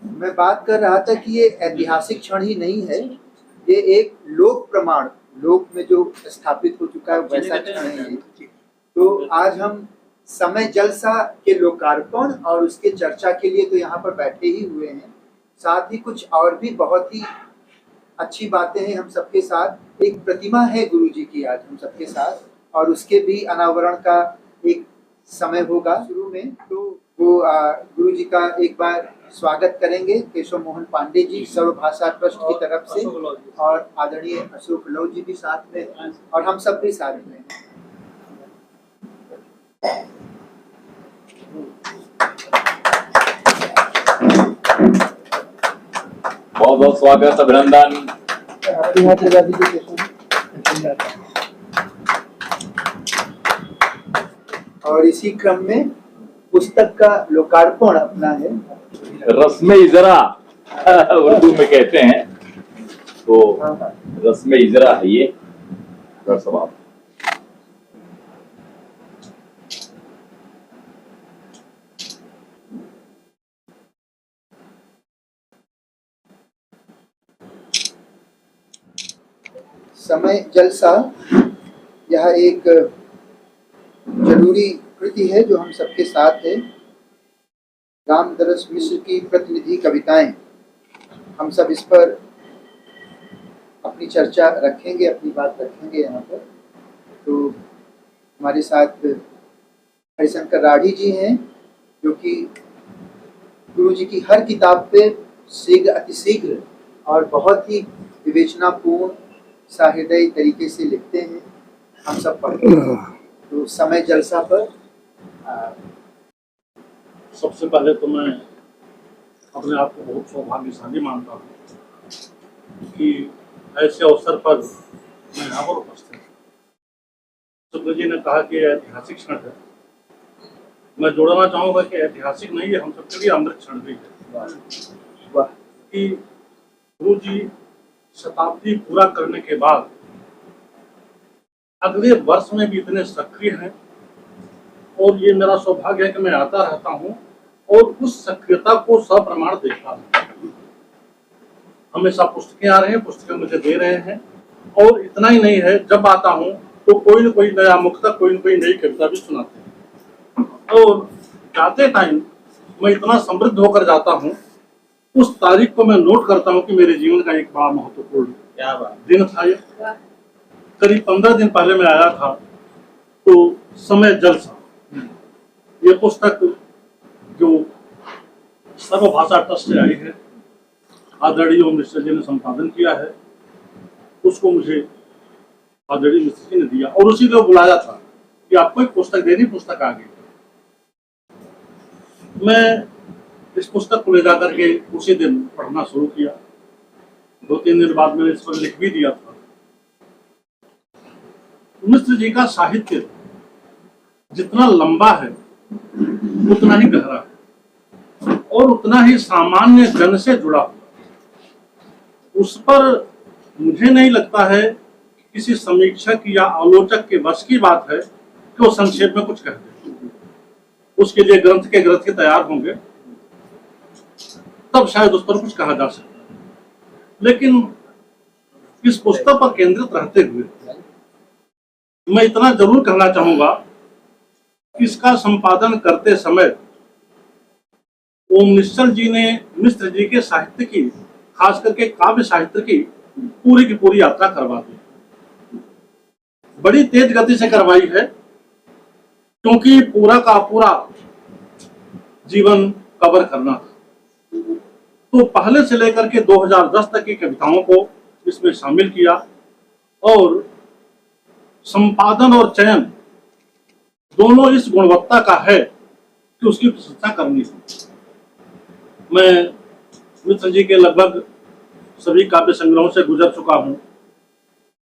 मैं बात कर रहा था कि ये ऐतिहासिक क्षण ही नहीं है, ये एक लोक प्रमाण, लोक में जो स्थापित हो चुका है वैसा क्षण है। तो आज हम समय जलसा के लोकार्पण और उसके चर्चा के लिए तो यहाँ पर बैठे ही हुए हैं, साथ ही कुछ और भी बहुत ही अच्छी बातें हैं हम सबके साथ। एक प्रतिमा है गुरुजी की आज हम सबके साथ, और उसके भी अनावरण का एक समय होगा शुरू में। तो वो गुरुजी का एक बार स्वागत करेंगे केशव मोहन पांडे जी सर्व भाषा ट्रस्ट की तरफ से, और आदरणीय अशोक लौ जी भी साथ में, और हम सब भी साथ में। बहुत बहुत स्वागत, अभिनंदन। और इसी क्रम में पुस्तक का लोकार्पण अपना है, रस्म इजरा उर्दू में कहते हैं, तो रस्म इजरा है ये सवाल। समय जलसा यह एक जरूरी कृति है जो हम सबके साथ है। रामदरस मिश्र की प्रतिनिधि कविताएं, हम सब इस पर अपनी चर्चा रखेंगे, अपनी बात रखेंगे यहाँ पर। तो हमारे साथ हरिशंकर राठी जी हैं, जो कि गुरु जी की हर किताब पे शीघ्र अतिशीघ्र और बहुत ही विवेचनापूर्ण सहृदय तरीके से लिखते हैं, हम सब पढ़ते हैं। तो समय जलसा पर सबसे पहले तो मैं अपने आप को बहुत सौभाग्यशाली मानता हूँ कि ऐसे अवसर पर मैं यहाँ पर उपस्थित हूँ। शुक्ल जी ने कहा कि ऐतिहासिक क्षण है, मैं जोड़ना चाहूँगा कि ऐतिहासिक नहीं है, हम सबके लिए अमृत क्षण भी है। कि गुरु जी शताब्दी पूरा करने के बाद अगले वर्ष में भी इतने सक्रिय हैं, और ये मेरा सौभाग्य है कि मैं आता रहता हूँ और उस सक्रियता को सप्रमाण देखता हूँ। हमेशा पुस्तकें आ रहे हैं, पुस्तकें मुझे दे रहे हैं, और इतना ही नहीं है, जब आता हूँ तो कोई न कोई नया मुक्तक, कोई न कोई नई कविता भी सुनाते हैं। और जाते टाइम मैं इतना समृद्ध होकर जाता हूँ, उस तारीख को मैं नोट करता हूँ कि मेरे जीवन का एक बड़ा महत्वपूर्ण दिन था। ये करीब 15 दिन पहले मैं आया था। तो समय जलसा ये पुस्तक जो सर्व भाषा ट्रस्ट से आई है, आदरणीय मिश्र जी ने संपादन किया है, उसको मुझे आदरणीय मिश्र जी ने दिया, और उसी को बुलाया था कि आपको एक पुस्तक देनी, पुस्तक आ गई। मैं इस पुस्तक को ले जाकर के उसी दिन पढ़ना शुरू किया। 2-3 दिन बाद मैंने इस पर लिख भी दिया था। मिश्र जी का साहित्य जितना लंबा है उतना ही गहरा है, और उतना ही सामान्य जन से जुड़ा हुआ। उस पर मुझे नहीं लगता है कि किसी समीक्षक या आलोचक के बस की बात है कि वो संक्षेप में कुछ कह दे। उसके लिए ग्रंथ के ग्रंथ तैयार होंगे, तब शायद उस पर कुछ कहा जा सकता है। लेकिन इस पुस्तक पर केंद्रित रहते हुए मैं इतना जरूर कहना चाहूंगा कि इसका संपादन करते समय ओम निश्चल जी ने मिश्र जी के साहित्य की, खास करके काव्य साहित्य की पूरी यात्रा करवा दी। बड़ी तेज गति से करवाई है, क्योंकि पूरा का पूरा जीवन कवर करना था। तो पहले से लेकर के 2010 तक की कविताओं को इसमें शामिल किया, और संपादन और चयन दोनों इस गुणवत्ता का है कि उसकी प्रशंसा करनी है। मैं मिश्र जी के लगभग सभी काव्य संग्रहों से गुजर चुका हूँ।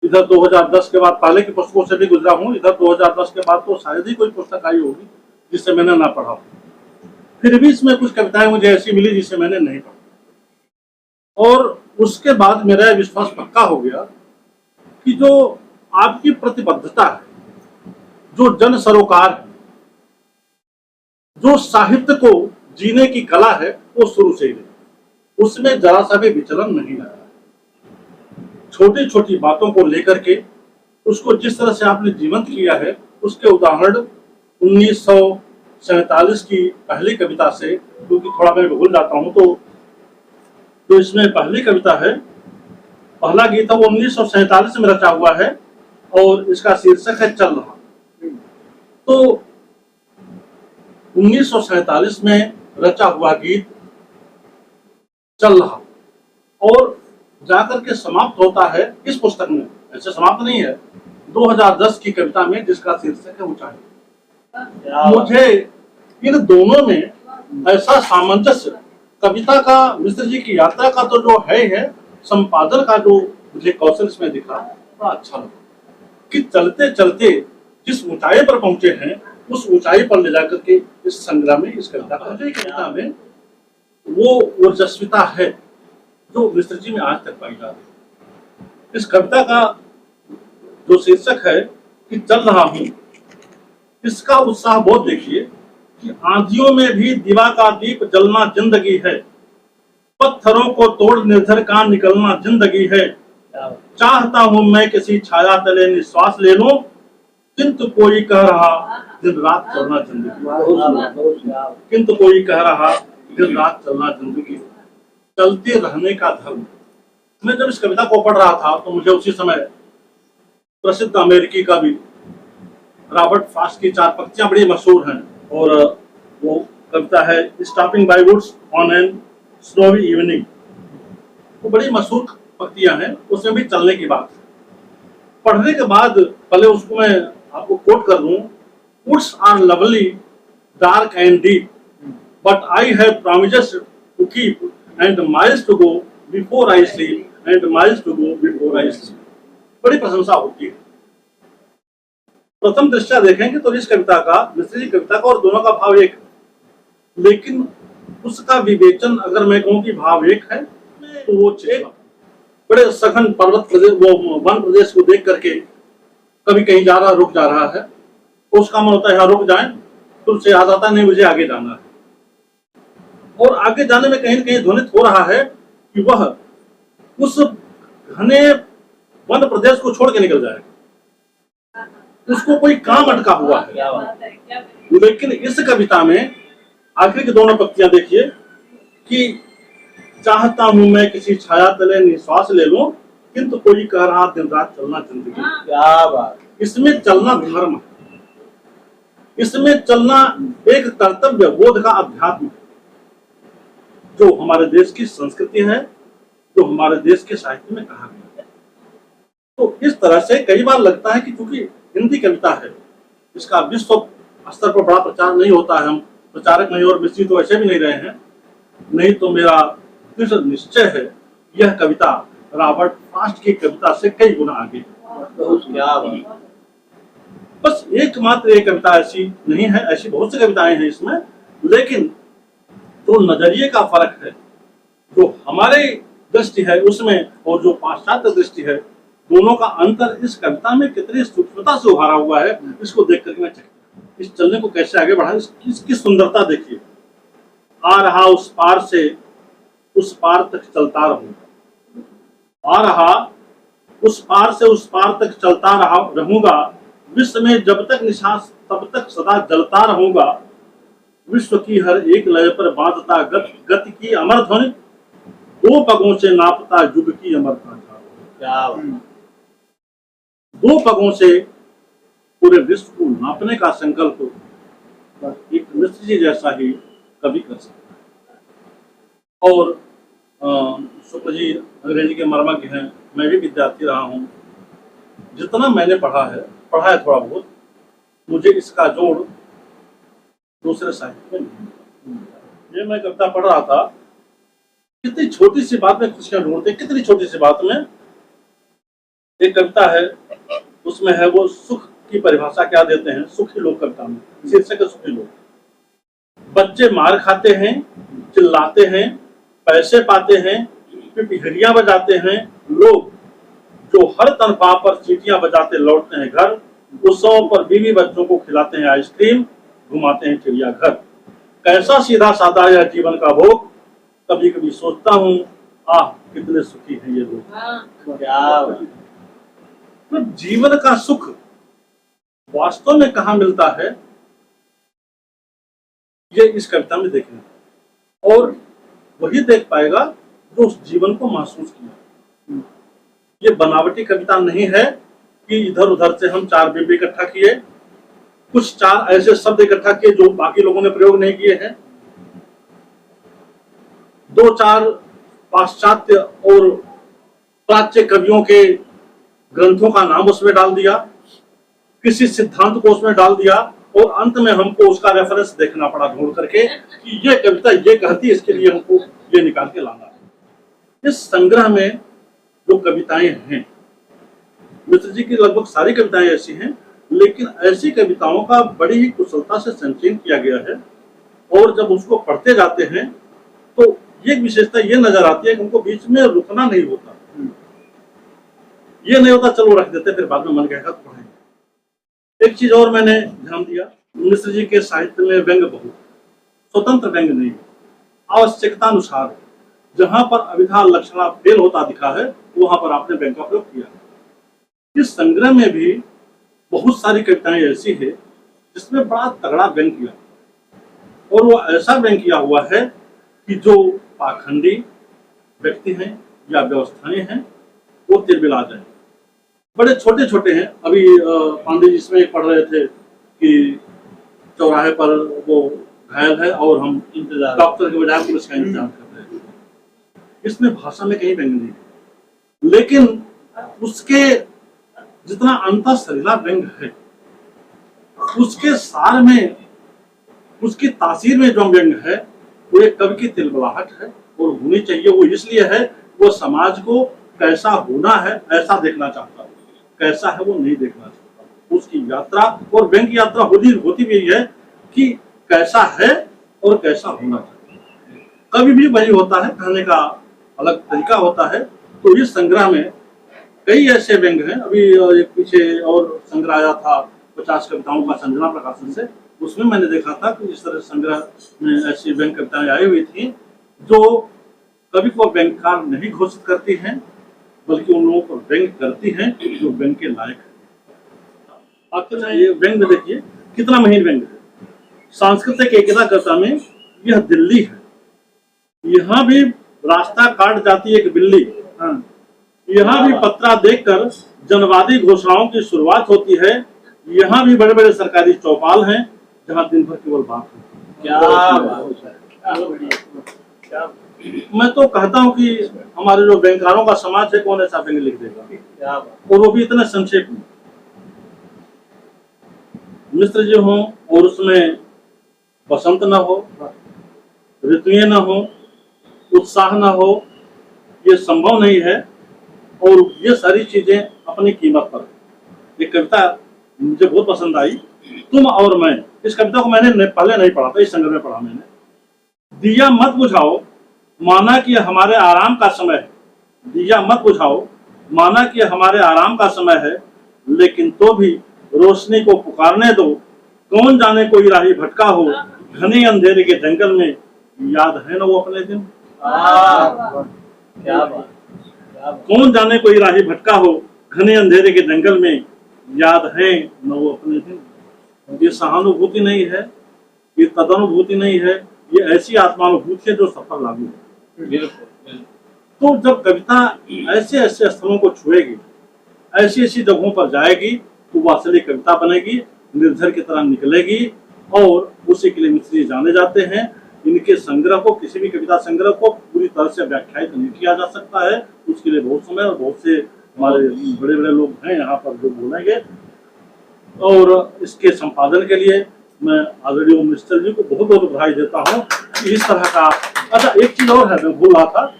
इधर 2010 के बाद पहले की पुस्तकों से भी गुजरा हूँ, इधर 2010 के बाद तो शायद ही कोई पुस्तक आई होगी जिससे मैंने ना पढ़ा हो। फिर भी इसमें कुछ कविताएं मुझे ऐसी मिली जिसे मैंने नहीं पढ़ा, और उसके बाद मेरा यह विश्वास पक्का हो गया कि जो आपकी प्रतिबद्धता है, जो जन सरोकार है, जो साहित्य को जीने की कला है, वो शुरू से ही रही। उसमें जरा सा भी विचलन नहीं आया। छोटी छोटी बातों को लेकर के उसको जिस तरह से आपने जीवंत किया है, उसके उदाहरण 1947 की पहली कविता से, क्योंकि थोड़ा मैं भूल जाता हूँ, तो जो इसमें पहली कविता है, पहला गीत है, वो 1947 में रचा हुआ है और इसका शीर्षक है चल रहा। तो 1947 में रचा हुआ गीत चल रहा और जाकर के समाप्त होता है इस पुस्तक में, ऐसे समाप्त नहीं है, 2010 की कविता में जिसका शीर्षक है ऊंचाई। मुझे इन दोनों में ऐसा सामंजस्य, कविता का, मिश्र जी की यात्रा का तो जो है संपादन का जो मुझे कौशल इसमें दिखा, बड़ा अच्छा लगा कि चलते चलते जिस ऊंचाई पर पहुंचे हैं उस ऊंचाई पर ले जाकर के इस संग्रह में, इस कविता में वो ओजस्विता है जो मिश्र जी में आज तक पाई जा रही है। इस कविता का जो शीर्षक है कि चल रहा हूं, इसका उत्साह बहुत देखिए कि आंधियों में भी दिवा का दीप जलना जिंदगी है, पत्थरों को तोड़ निर्झर का निकलना जिंदगी है, चाहता हूं मैं किसी छाया तले निश्वास ले लूं, किंतु कोई कह रहा दिन रात चलना जिंदगी, किंतु कोई कह रहा दिन रात चलना जिंदगी, चलते रहने का धर्म। मैं जब इस कविता को पढ़ रहा था तो मुझे उसी समय प्रसिद्ध अमेरिकी कवि रॉबर्ट फ्रॉस्ट की 4 पंक्तियां बड़ी मशहूर हैं, और वो कविता है stopping by woods on an snowy evening. वो बड़ी मशहूर पंक्तियां हैं, उसमें भी चलने की बात है। पढ़ने के बाद पहले उसको मैं आपको कोट कर दूं, woods are lovely dark and deep but I have promises to keep and miles to go before I sleep and miles to go before I sleep. बड़ी प्रशंसा होती है। प्रथम दृष्टया देखेंगे तो इस कविता का, मिश्र जी कविता का, और दोनों का भाव एक, लेकिन उसका विवेचन अगर मैं कहूं कि भाव एक है तो वो बड़े सघन पर्वत प्रदेश, वो वन प्रदेश को देख करके कभी कहीं जा रहा, रुक जा रहा है, तो उसका मन होता है यहाँ रुक जाए, तो उससे याद आता नहीं मुझे आगे जाना है, और आगे जाने में कहीं न कहीं ध्वनित हो रहा है कि वह उस घने वन प्रदेश को छोड़ के निकल जाएगा, उसको कोई काम अटका हुआ है। लेकिन इस कविता में आखिर की दोनों पंक्तियां देखिए कि चाहता हूं मैं किसी छाया तले निश्वास ले लूं, किंतु कोई कह रहा दिन रात चलना जिंदगी। क्या बात। इसमें चलना धर्म है, इसमें चलना एक कर्तव्य बोध का अध्यात्म है, जो हमारे देश की संस्कृति है, जो हमारे देश के साहित्य में कहा गया है। तो इस तरह से कई बार लगता है कि चूंकि हिंदी कविता है, इसका विश्व स्तर पर बड़ा प्रचार नहीं होता है, हम प्रचारक नहीं और मिश्र तो ऐसे भी नहीं रहे हैं, नहीं तो मेरा दृढ़ निश्चय है यह कविता रॉबर्ट फ्रॉस्ट की कविता से कई गुना आगे है। बस एकमात्र एक कविता ऐसी नहीं है, ऐसी बहुत सी कविताएं हैं इसमें, लेकिन जो नजरिए का फर्क है, जो हमारे दृष्टि है उसमें और जो पाश्चात्य दृष्टि है, दोनों का अंतर इस कविता में कितनी सूक्ष्मता से उभारा हुआ है, इसको देख करके मैं इस चलने को कैसे आगे बढ़ा, इसकी सुंदरता देखिए। आ रहा उस पार से उस पार तक चलता रहूंगा, आ रहा उस पार से उस पार तक चलता रहूंगा, विश्व में जब तक निशास तब तक सदा जलता रहूंगा, विश्व की हर एक लय पर बांधता गति की अमर ध्वनि, 2 पगों से नापता युग की अमरता। क्या 2 पगों से पूरे विश्व को नापने का संकल्प एक मिश्र जी जैसा ही कभी कर सकता है। और शुक्ल जी अंग्रेजी के मर्मज्ञ हैं, मैं भी विद्यार्थी रहा हूँ, जितना मैंने पढ़ा है थोड़ा बहुत, मुझे इसका जोड़ दूसरे साहित्य में नहीं। ये मैं कविता पढ़ रहा था, कितनी छोटी सी बात में खुशियां ढूंढते, कितनी छोटी सी बात में। एक कविता है, उसमें है वो सुख की परिभाषा क्या देते हैं, सुखी लोग कविता में, शीर्षक है सुखी लोग। बच्चे मार खाते हैं, चिल्लाते हैं, पैसे पाते हैं, पिपहिरियां बजाते हैं, लोग जो हर तनख्वाह पर चीटियां बजाते लौटते हैं घर, उत्सवों पर बीवी बच्चों को खिलाते हैं आइसक्रीम, घुमाते हैं चिड़ियाघर। कैसा सीधा साधा यह जीवन का भोग, कभी कभी सोचता हूँ, आह कितने सुखी हैं ये लोग। क्या तो जीवन का सुख वास्तव में कहाँ मिलता है, ये इस कविता में देखना, और वही देख पाएगा जो उस जीवन को महसूस किया। ये बनावटी कविता नहीं है कि इधर उधर से हम चार बिंब इकट्ठा किए, कुछ चार ऐसे शब्द इकट्ठा किए जो बाकी लोगों ने प्रयोग नहीं किए हैं, दो चार पाश्चात्य और प्राच्य कवियों के ग्रंथों का नाम उसमें डाल दिया, किसी सिद्धांत को उसमें डाल दिया, और अंत में हमको उसका रेफरेंस देखना पड़ा ढूंढ करके कि ये कविता ये कहती है, इसके लिए हमको ये निकाल के लाना है। इस संग्रह में जो कविताएं हैं, मित्र जी की लगभग सारी कविताएं ऐसी हैं, लेकिन ऐसी कविताओं का बड़ी ही कुशलता से संचयन किया गया है, और जब उसको पढ़ते जाते हैं तो ये विशेषता ये नजर आती है कि उनको बीच में रुकना नहीं होता। ये नहीं होता चलो रख देते फिर बाद में मन कहेगा तो पढ़ेंगे। एक चीज और मैंने ध्यान दिया, मिश्र जी के साहित्य में व्यंग बहुत, स्वतंत्र व्यंग नहीं, आवश्यकता अनुसार जहां पर अभिधा लक्षणा फेल होता दिखा है वहां पर आपने व्यंग का प्रयोग किया। इस संग्रह में भी बहुत सारी कविताएं ऐसी है जिसमें बड़ा तगड़ा व्यंग किया, और वो ऐसा व्यंग किया हुआ है कि जो पाखंडी व्यक्ति हैं या व्यवस्थाएं हैं वो तिरमिला जाए। बड़े छोटे छोटे हैं। अभी पांडे जी इसमें पढ़ रहे थे कि चौराहे पर वो घायल है और हम डॉक्टर के बजाय पुलिस का इंतजार कर रहे हैं। इसमें भाषा में कहीं व्यंग नहीं है, लेकिन उसके जितना अंतर सरीला व्यंग है उसके सार में, उसकी तासीर में जो व्यंग है वो एक कवि की तिलबलाहट है, और होनी चाहिए। वो इसलिए है वो समाज को कैसा होना है ऐसा देखना चाहता है, कैसा है वो नहीं देखना चाहता। उसकी यात्रा और व्यंग की यात्रा होती भी है कि कैसा है और कैसा होना चाहिए। कभी भी वही होता है, कहने का अलग तरीका होता है। तो इस संग्रह में कई ऐसे व्यंग हैं। अभी एक पीछे और संग्रह आया था 50 कविताओं का संजना प्रकाशन से, उसमें मैंने देखा था कि इस तरह संग्रह में ऐसी व्यंग कविताएं आई हुई थी जो कवि को व्यंगकार नहीं घोषित करती हैं, बल्कि उन लोगों को व्यंग करती हैं जो व्यंग के लायक है। आखिर में ये व्यंग देखिए कितना महीन व्यंग है। सांस्कृतिक एकता कथा में यह दिल्ली है, यहाँ भी रास्ता काट जाती है एक बिल्ली, यहाँ भी पत्रा देखकर जनवादी घोषणाओं की शुरुआत होती है, यहाँ भी बड़े बड़े सरकारी चौपाल हैं जहाँ दिन भर केवल बात होती है। क्या मैं तो कहता हूँ कि हमारे जो व्यंगकारों का समाज है कौन ऐसा व्यंग लिख देगा, और वो भी इतने संक्षेप में। मिश्र जी हो और उसमें बसंत न हो, ऋतुएं न हो, उत्साह न हो, ये संभव नहीं है। और ये सारी चीजें अपनी कीमत पर। एक कविता मुझे बहुत पसंद आई, तुम और मैं। इस कविता को मैंने पहले नहीं पढ़ा था, इस संग्रह में पढ़ा मैंने। दिया मत बुझाओ माना कि हमारे आराम का समय है, दिया मत बुझाओ माना कि हमारे आराम का समय है, लेकिन तो भी रोशनी को पुकारने दो, कौन जाने कोई राही भटका हो, घने अंधेरे के जंगल में, याद है ना वो अपने दिन। क्या बात, कौन जाने कोई राही भटका हो, घने अंधेरे के जंगल में, याद है न वो अपने दिन। ये सहानुभूति नहीं है, ये तदनुभूति नहीं है, ये ऐसी आत्मानुभूति है जो सफल लागू है। तो जब कविता ऐसे ऐसे स्थलों को छुएगी, ऐसी ऐसी जगहों पर जाएगी, तो वो असली कविता बनेगी, निर्झर की तरह निकलेगी। और उसी के लिए मिश्र जी जाने जाते हैं। इनके संग्रह को, किसी भी कविता संग्रह को पूरी तरह से व्याख्यायित नहीं किया जा सकता है, उसके लिए बहुत समय और बहुत से हमारे बड़े बड़े लोग हैं यहाँ पर जो बोलेंगे। और इसके संपादन के लिए मैं आदरणीय ओम मिस्टर जी को बहुत बहुत बधाई देता हूँ कि इस तरह का। अच्छा, एक चीज और है, मैं भूल रहा था,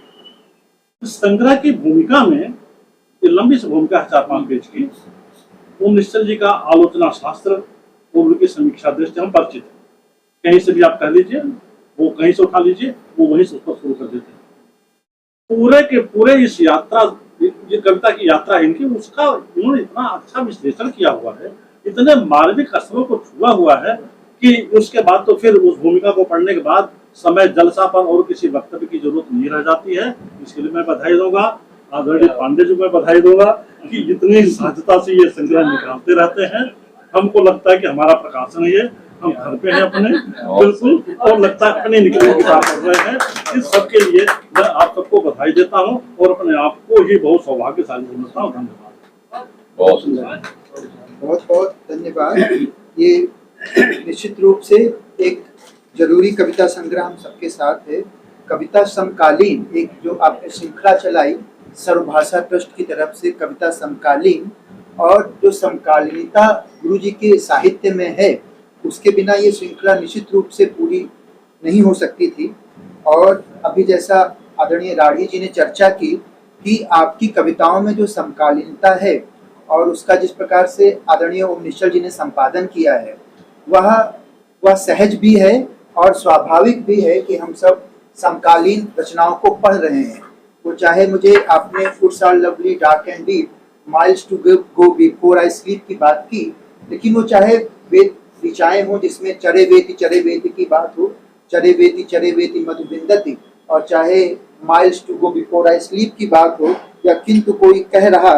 इस संग्रह की भूमिका में, ये लंबी सी भूमिका है 4-5 पेज की। ओम मिस्टर जी का आलोचना शास्त्र और उनकी समीक्षा दृष्टि हम परिचित है। कहीं से भी आप कह लीजिए, वो कहीं से उठा लीजिए, वो वहीं से उसको शुरू कर देते हैं। पूरे के पूरे इस यात्रा, ये कविता की यात्रा इनकी, उसका उन्होंने इतना अच्छा विश्लेषण किया हुआ है, इतने मार्मिक स्थलों को छुआ हुआ है कि उसके बाद तो फिर उस भूमिका को पढ़ने के बाद समय जलसा पर और किसी वक्तव्य की जरूरत नहीं रह जाती है। इसके लिए मैं बधाई दूंगा, आदरणीय पांडे जी को मैं बधाई दूंगा कि जितनी सहजता से ये संग्रह निकालते रहते हैं। हमको लगता है कि हमारा प्रकाशन है, हम घर पे हैं अपने बिल्कुल, और लगता है अपने निकलने की बात कर रहे हैं। इस सब के लिए मैं आप सबको बधाई देता हूँ और अपने आप को ही बहुत सौभाग्यशाली समझता हूँ। धन्यवाद। बहुत सुंदर। बहुत बहुत धन्यवाद। ये निश्चित रूप से एक जरूरी कविता संग्रह हम सबके साथ है। कविता समकालीन एक जो आपने श्रृंखला चलाई सर्वभाषा ट्रस्ट की तरफ से, कविता समकालीन, और जो समकालीनता गुरु जी के साहित्य में है उसके बिना ये श्रृंखला निश्चित रूप से पूरी नहीं हो सकती थी। और अभी जैसा आदरणीय राठी जी ने चर्चा की कि आपकी कविताओं में जो समकालीनता है और उसका जिस प्रकार से आदरणीय ओम निश्चल जी ने संपादन किया है वह सहज भी है और स्वाभाविक भी है कि हम सब समकालीन रचनाओं को पढ़ रहे हैं। वो चाहे मुझे आपने फुट्स are lovely dark and deep, miles to go before I sleep की बात की, लेकिन वो चाहे वेद ऋचाएं हो जिसमें चरे वेति की बात हो, चरे वेति मधु बिंदति, और चाहे miles to go before I sleep की बात हो, या किंतु कोई कह रहा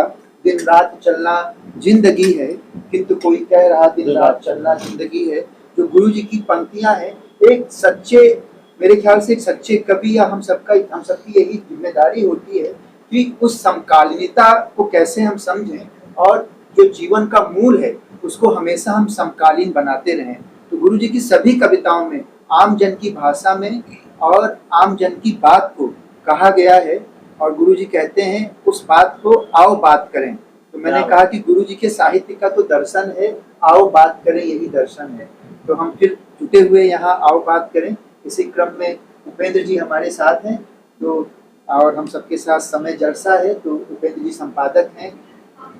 दिन रात चलना जिंदगी है, किंतु कोई कह रहा दिन रात चलना जिंदगी है, जो गुरु जी की पंक्तियां हैं, एक सच्चे, मेरे ख्याल से एक सच्चे कवि या हम सबकी यही जिम्मेदारी होती है कि उस समकालीनता को कैसे हम समझें और जो जीवन का मूल है उसको हमेशा हम समकालीन बनाते रहें। तो गुरु जी की सभी कविताओं में आम जन की भाषा में और आम जन की बात को कहा गया है, और गुरु जी कहते हैं उस बात को आओ बात करें। तो मैंने कहा कि गुरु जी के साहित्य का तो दर्शन है, आओ बात करें, यही दर्शन है। तो हम फिर जुटे हुए यहाँ आओ बात करें। इसी क्रम में उपेंद्र जी हमारे साथ हैं, तो और हम सबके साथ समय जलसा है, तो उपेंद्र जी संपादक हैं।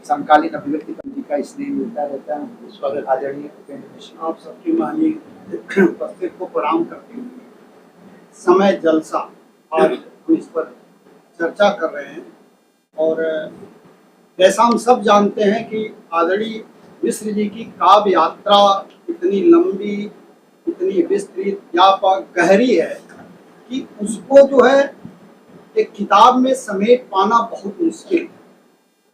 समकालीन अभिव्यक्ति पंथी का स्नेह मिलता रहता है। स्वागत आदरणीय उपेंद्र जी। आप सबकी माननीय उपस्थित को प्रणाम करते हुए समय जलसा आज हम इस पर चर्चा कर रहे हैं। और जैसा हम सब जानते हैं कि आदरणीय मिश्र जी की काव्य यात्रा इतनी लंबी, इतनी विस्तृत, व्यापक, गहरी है कि उसको जो है एक किताब में समेट पाना बहुत मुश्किल है।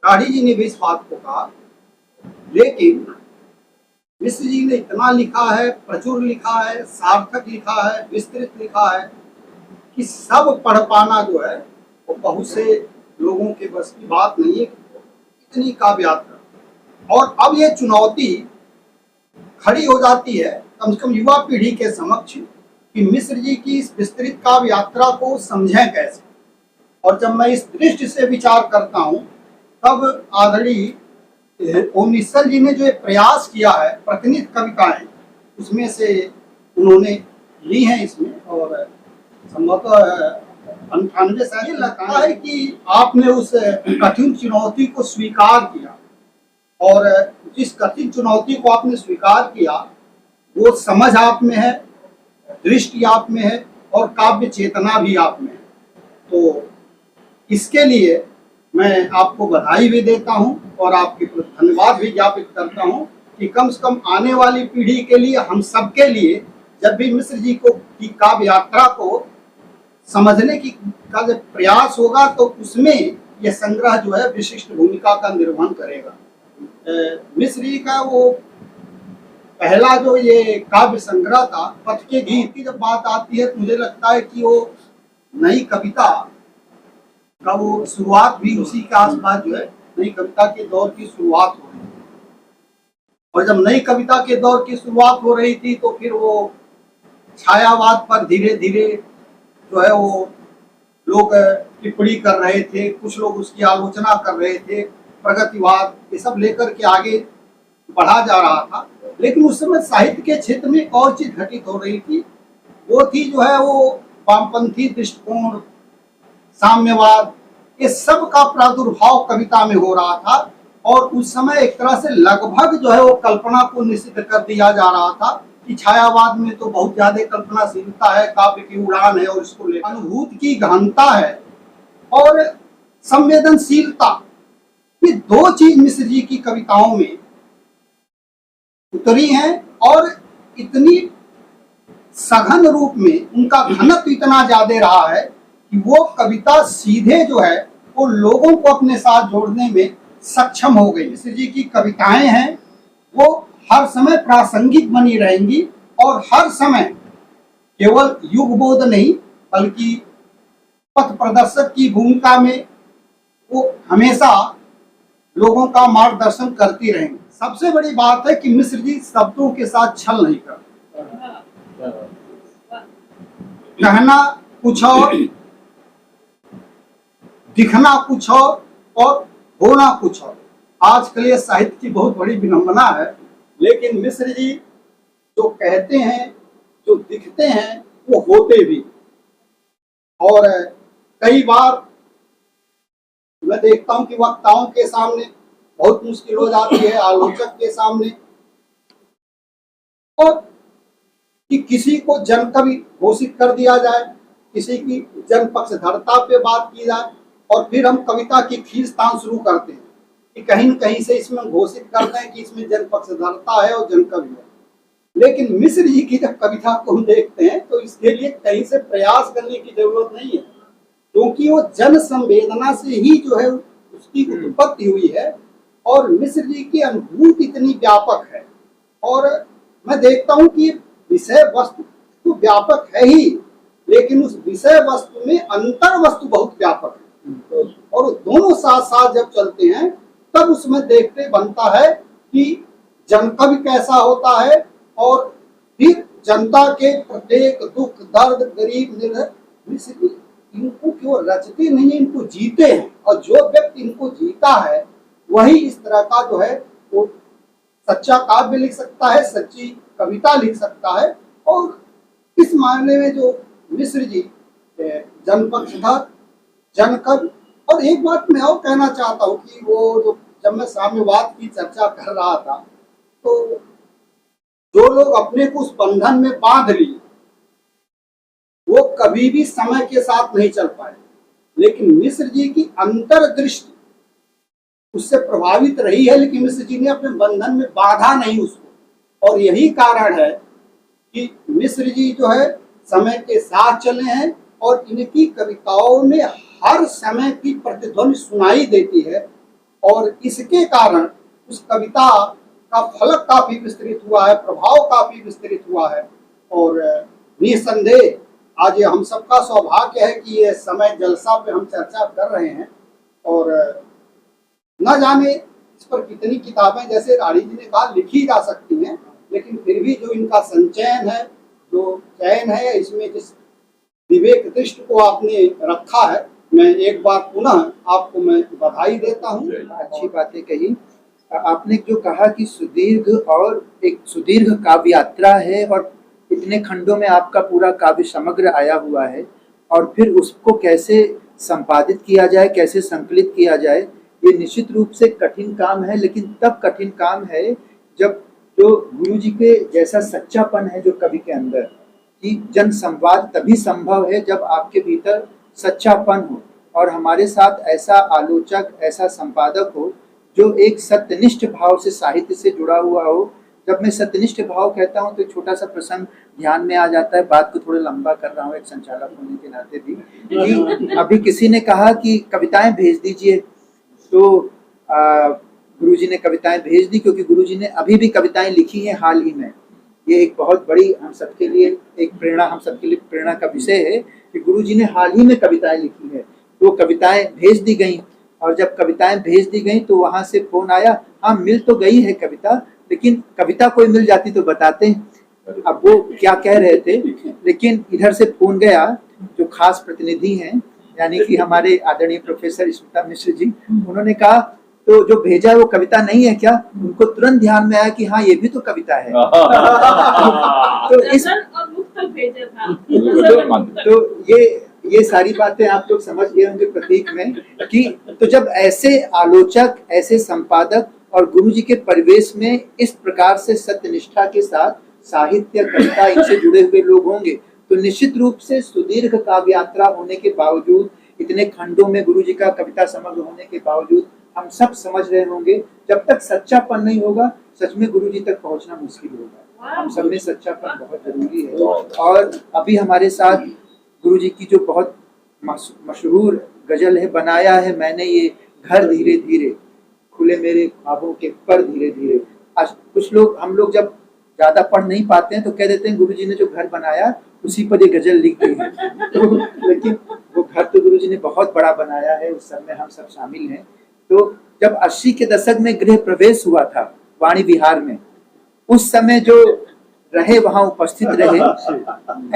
राठी जी ने भी इस बात को कहा, लेकिन मिश्र जी ने इतना लिखा है, प्रचुर लिखा है, सार्थक लिखा है, विस्तृत लिखा है कि सब पढ़ पाना जो है वो बहुत से लोगों के बस की बात नहीं है। इतनी काव्य यात्रा, और अब ये चुनौती खड़ी हो जाती है कम से कम युवा पीढ़ी के समक्ष कि मिश्र जी की इस विस्तृत काव्य यात्रा को समझें कैसे। और जब मैं इस दृष्टि से विचार करता हूँ तब आदरणीय ओम निश्चल जी ने जो प्रयास किया है प्रतिनिध कविताएं उसमें से उन्होंने ली हैं इसमें, और संभवतः 98 साल लगता है कि आपने उस कठिन चुनौती को स्वीकार किया, और जिस कठिन चुनौती को आपने स्वीकार किया वो समझ आप में है, दृष्टि आप में है, और काव्य चेतना भी आप में है। तो इसके लिए मैं आपको बधाई भी देता हूं और आपके प्रति धन्यवाद भी ज्ञापित करता हूं कि कम से कम आने वाली पीढ़ी के लिए, हम सबके लिए, जब भी मिश्र जी की काव्य यात्रा को समझने का जब प्रयास होगा तो उसमें यह संग्रह जो है विशिष्ट भूमिका का निर्वहन करेगा। मिश्र जी का वो पहला जो ये काव्य संग्रह था पथ के गीत की जब बात आती है तो मुझे लगता है कि वो नई कविता का वो शुरुआत भी उसी के आसपास जो है नई कविता के दौर की शुरुआत हो रही थी। और जब नई कविता के दौर की शुरुआत हो रही थी तो फिर वो छायावाद पर धीरे धीरे जो है वो लोग टिप्पणी कर रहे थे, कुछ लोग उसकी आलोचना कर रहे थे, प्रगतिवाद ये सब लेकर के आगे बढ़ा जा रहा था। लेकिन उस समय साहित्य के क्षेत्र में एक और चीज घटित हो रही थी, वो थी जो है वो वामपंथी दृष्टिकोण, साम्यवाद, ये सब का प्रादुर्भाव कविता में हो रहा था। और उस समय एक तरह से लगभग जो है वो कल्पना को निषिद्ध कर दिया जा रहा था कि छायावाद में तो बहुत ज्यादा कल्पनाशीलता है, काव्य की उड़ान है, और इसको लेकर अनुभूति की गहनता है और संवेदनशीलता, ये दो चीज मिश्र जी की कविताओं में उतरी हैं। और इतनी सघन रूप में उनका घनत्व इतना ज्यादा रहा है कि वो कविता सीधे जो है वो लोगों को अपने साथ जोड़ने में सक्षम हो गई। मिश्र जी की कविताएं हैं वो हर समय प्रासंगिक बनी रहेंगी और हर समय केवल युग बोध नहीं बल्कि पथ प्रदर्शक की भूमिका में वो हमेशा लोगों का मार्गदर्शन करती रहेंगी। सबसे बड़ी बात है कि मिश्र जी शब्दों के साथ छल नहीं करते। कहना कुछ और, दिखना कुछ और होना कुछ और। आजकल ये साहित्य की बहुत बड़ी विडंबना है, लेकिन मिश्र जी जो कहते हैं, जो दिखते हैं, वो होते भी। और कई बार मैं देखता हूं कि वक्ताओं के सामने बहुत मुश्किल हो जाती है, आलोचक के सामने, और कि किसी को जन कवि घोषित कर दिया जाए, किसी की जन पक्षधरता पे बात की जाए, और फिर हम कविता की खींचतान शुरू करते हैं कि कहीं न कहीं से इसमें घोषित करते हैं कि इसमें जन पक्षधरता है और जन कवि है। लेकिन मिश्र जी की जब कविता को हम देखते हैं तो इसके लिए कहीं से प्रयास करने की जरूरत नहीं है, क्योंकि वो जन संवेदना से ही जो है उसकी उत्पत्ति हुई है। और मिश्र जी की अनुभूति इतनी व्यापक है, और मैं देखता हूं कि विषय वस्तु तो व्यापक है ही, लेकिन उस विषय वस्तु में अंतर वस्तु बहुत व्यापक है, और दोनों साथ साथ जब चलते हैं तब उसमें देखते बनता है कि जनकवि कैसा होता है, और फिर जनता के प्रत्येक दुख दर्द गरीब निर्धन इनको क्यों रचते नहीं, इनको जीते हैं। और जो व्यक्ति इनको जीता है वही इस तरह का जो है वो सच्चा काव्य लिख सकता है, सच्ची कविता लिख सकता है। और इस मामले में जो मिश्र जी जनपक्षधर, जनकवि। और एक बात मैं और कहना चाहता हूँ कि वो जो जब मैं साम्यवाद की चर्चा कर रहा था तो जो लोग अपने को उस बंधन में बांध लिए वो कभी भी समय के साथ नहीं चल पाए, लेकिन मिश्र जी की अंतर्दृष्टि उससे प्रभावित रही है, लेकिन मिश्र जी ने अपने बंधन में बांधा नहीं उसको। और यही कारण है कि मिश्र जी जो है समय के साथ चले हैं, और इनकी कविताओं में हर समय की प्रतिध्वनि सुनाई देती है, और इसके कारण उस कविता का फलक काफी विस्तृत हुआ है, प्रभाव काफी विस्तृत हुआ है। और निसंदेह आज ये हम सबका सौभाग्य है कि ये समय जलसा पे हम चर्चा कर रहे हैं, और न जाने इस पर कितनी किताबें जैसे रानी जी ने कहा लिखी जा सकती हैं, लेकिन फिर भी जो इनका संचयन है, जो चयन है, इसमें जिस विवेक दृष्टि को आपने रखा है, मैं एक बार पुनः आपको मैं बधाई देता हूँ। अच्छी बातें कही आपने। जो कहा कि सुदीर्घ और एक सुदीर्घ काव्य यात्रा है, और इतने खंडों में आपका पूरा काव्य समग्र आया हुआ है, और फिर उसको कैसे संपादित किया जाए, कैसे संकलित किया जाए, ये निश्चित रूप से कठिन काम है। लेकिन तब कठिन काम है जब जो गुरु जी के जैसा सच्चापन है जो कवि के अंदर, कि जन संवाद तभी संभव है जब आपके भीतर सच्चापन हो, और हमारे साथ ऐसा आलोचक, ऐसा संपादक हो जो एक सत्यनिष्ठ भाव से साहित्य से जुड़ा हुआ हो। जब मैं सत्यनिष्ठ भाव कहता हूँ तो एक छोटा सा प्रसंग ध्यान में आ जाता है, बात को थोड़ा लंबा कर रहा हूँ एक संचालक होने के नाते भी, कि अभी किसी ने कहा कि कविताएं भेज दीजिए, तो गुरुजी ने कविताएं भेज दी, क्योंकि गुरुजी ने अभी भी कविताएं लिखी हैं हाल ही में। ये एक बहुत बड़ी हम सबके लिए एक प्रेरणा, हम सबके लिए प्रेरणा का विषय है कि गुरुजी ने हाल ही में कविताएं लिखी है। तो कविताएं भेज दी गई, और जब कविताएं भेज दी गई तो वहां से फोन आया, हाँ मिल तो गई है कविता, लेकिन कविता कोई मिल जाती तो बताते हैं अब वो क्या कह रहे थे। लेकिन इधर से फोन गया, जो खास प्रतिनिधि हैं यानी कि हमारे आदरणीय प्रोफेसर स्मिता मिश्र जी, उन्होंने कहा तो जो भेजा है वो कविता नहीं है क्या? उनको तुरंत ध्यान में आया कि हाँ ये भी तो कविता है। तो इस तो ये सारी बातें आप लोग समझ गए होंगे प्रतीक में, कि तो जब ऐसे आलोचक, ऐसे संपादक और गुरु जी के परिवेश में इस प्रकार से सत्यनिष्ठा के साथ साहित्य, कविता, इनसे जुड़े हुए लोग होंगे, तो निश्चित रूप से सुदीर्घ काव्य यात्रा होने के बावजूद, इतने खंडों में गुरु जी का कविता समग्र होने के बावजूद, हम सब समझ रहे होंगे जब तक सच्चापन नहीं होगा, सच में गुरु जी तक पहुंचना मुश्किल होगा। हम सब में सच्चापन बहुत जरूरी है। और अभी हमारे साथ गुरुजी की जो बहुत मशहूर गजल है, बनाया है मैंने ये घर धीरे धीरे, खुले मेरे ख्वाबों के पर धीरे धीरे। आज कुछ लोग, हम लोग जब ज्यादा पढ़ नहीं पाते हैं तो कह देते हैं गुरुजी ने जो घर बनाया उसी पर ये गजल लिख दी है। तो लेकिन वो घर तो गुरुजी ने बहुत बड़ा बनाया है, उस सब में हम सब शामिल हैं। तो जब 80 के दशक में गृह प्रवेश हुआ था वाणी विहार में, उस समय जो रहे वहां उपस्थित रहे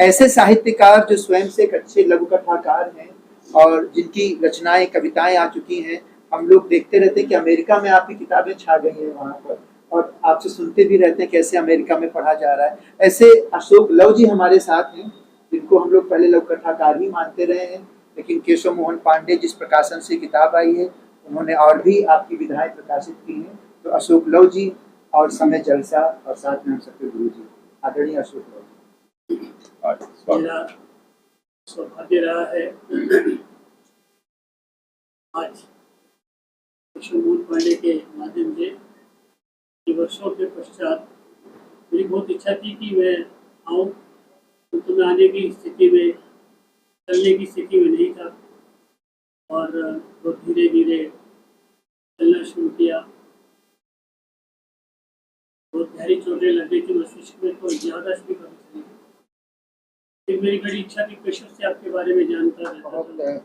ऐसे साहित्यकार जो स्वयं से एक अच्छे लघु कथाकार हैं और जिनकी रचनाएं कविताएं आ चुकी हैं। हम लोग देखते रहते हैं कि अमेरिका में आपकी किताबें छा गई हैं वहां पर, और आपसे सुनते भी रहते हैं कैसे अमेरिका में पढ़ा जा रहा है। ऐसे अशोक लव जी हमारे साथ हैं, जिनको हम लोग पहले लघु कथाकार ही मानते रहे हैं, लेकिन केशव मोहन पांडे जिस प्रकाशन से किताब आई है उन्होंने और भी आपकी विधाएं प्रकाशित की हैं। तो अशोक लव जी और समय जलसा और साथ में हम सबके गुरु जी आदरणीय अशोक लव जी। मेरा सौभाग्य रहा है आज केशव मोहन पांडे के माध्यम से वर्षों के पश्चात मेरी बहुत इच्छा थी कि मैं आऊँ, तो मैं आने की स्थिति में, चलने की स्थिति में नहीं था, और बहुत धीरे धीरे चलना शुरू किया। बहुत गहरी चोटें लग गई थी मस्तिष्क में, तो ज़्यादा भी कम चली। फिर मेरी बड़ी इच्छा थी केशव से आपके बारे में जानता रहता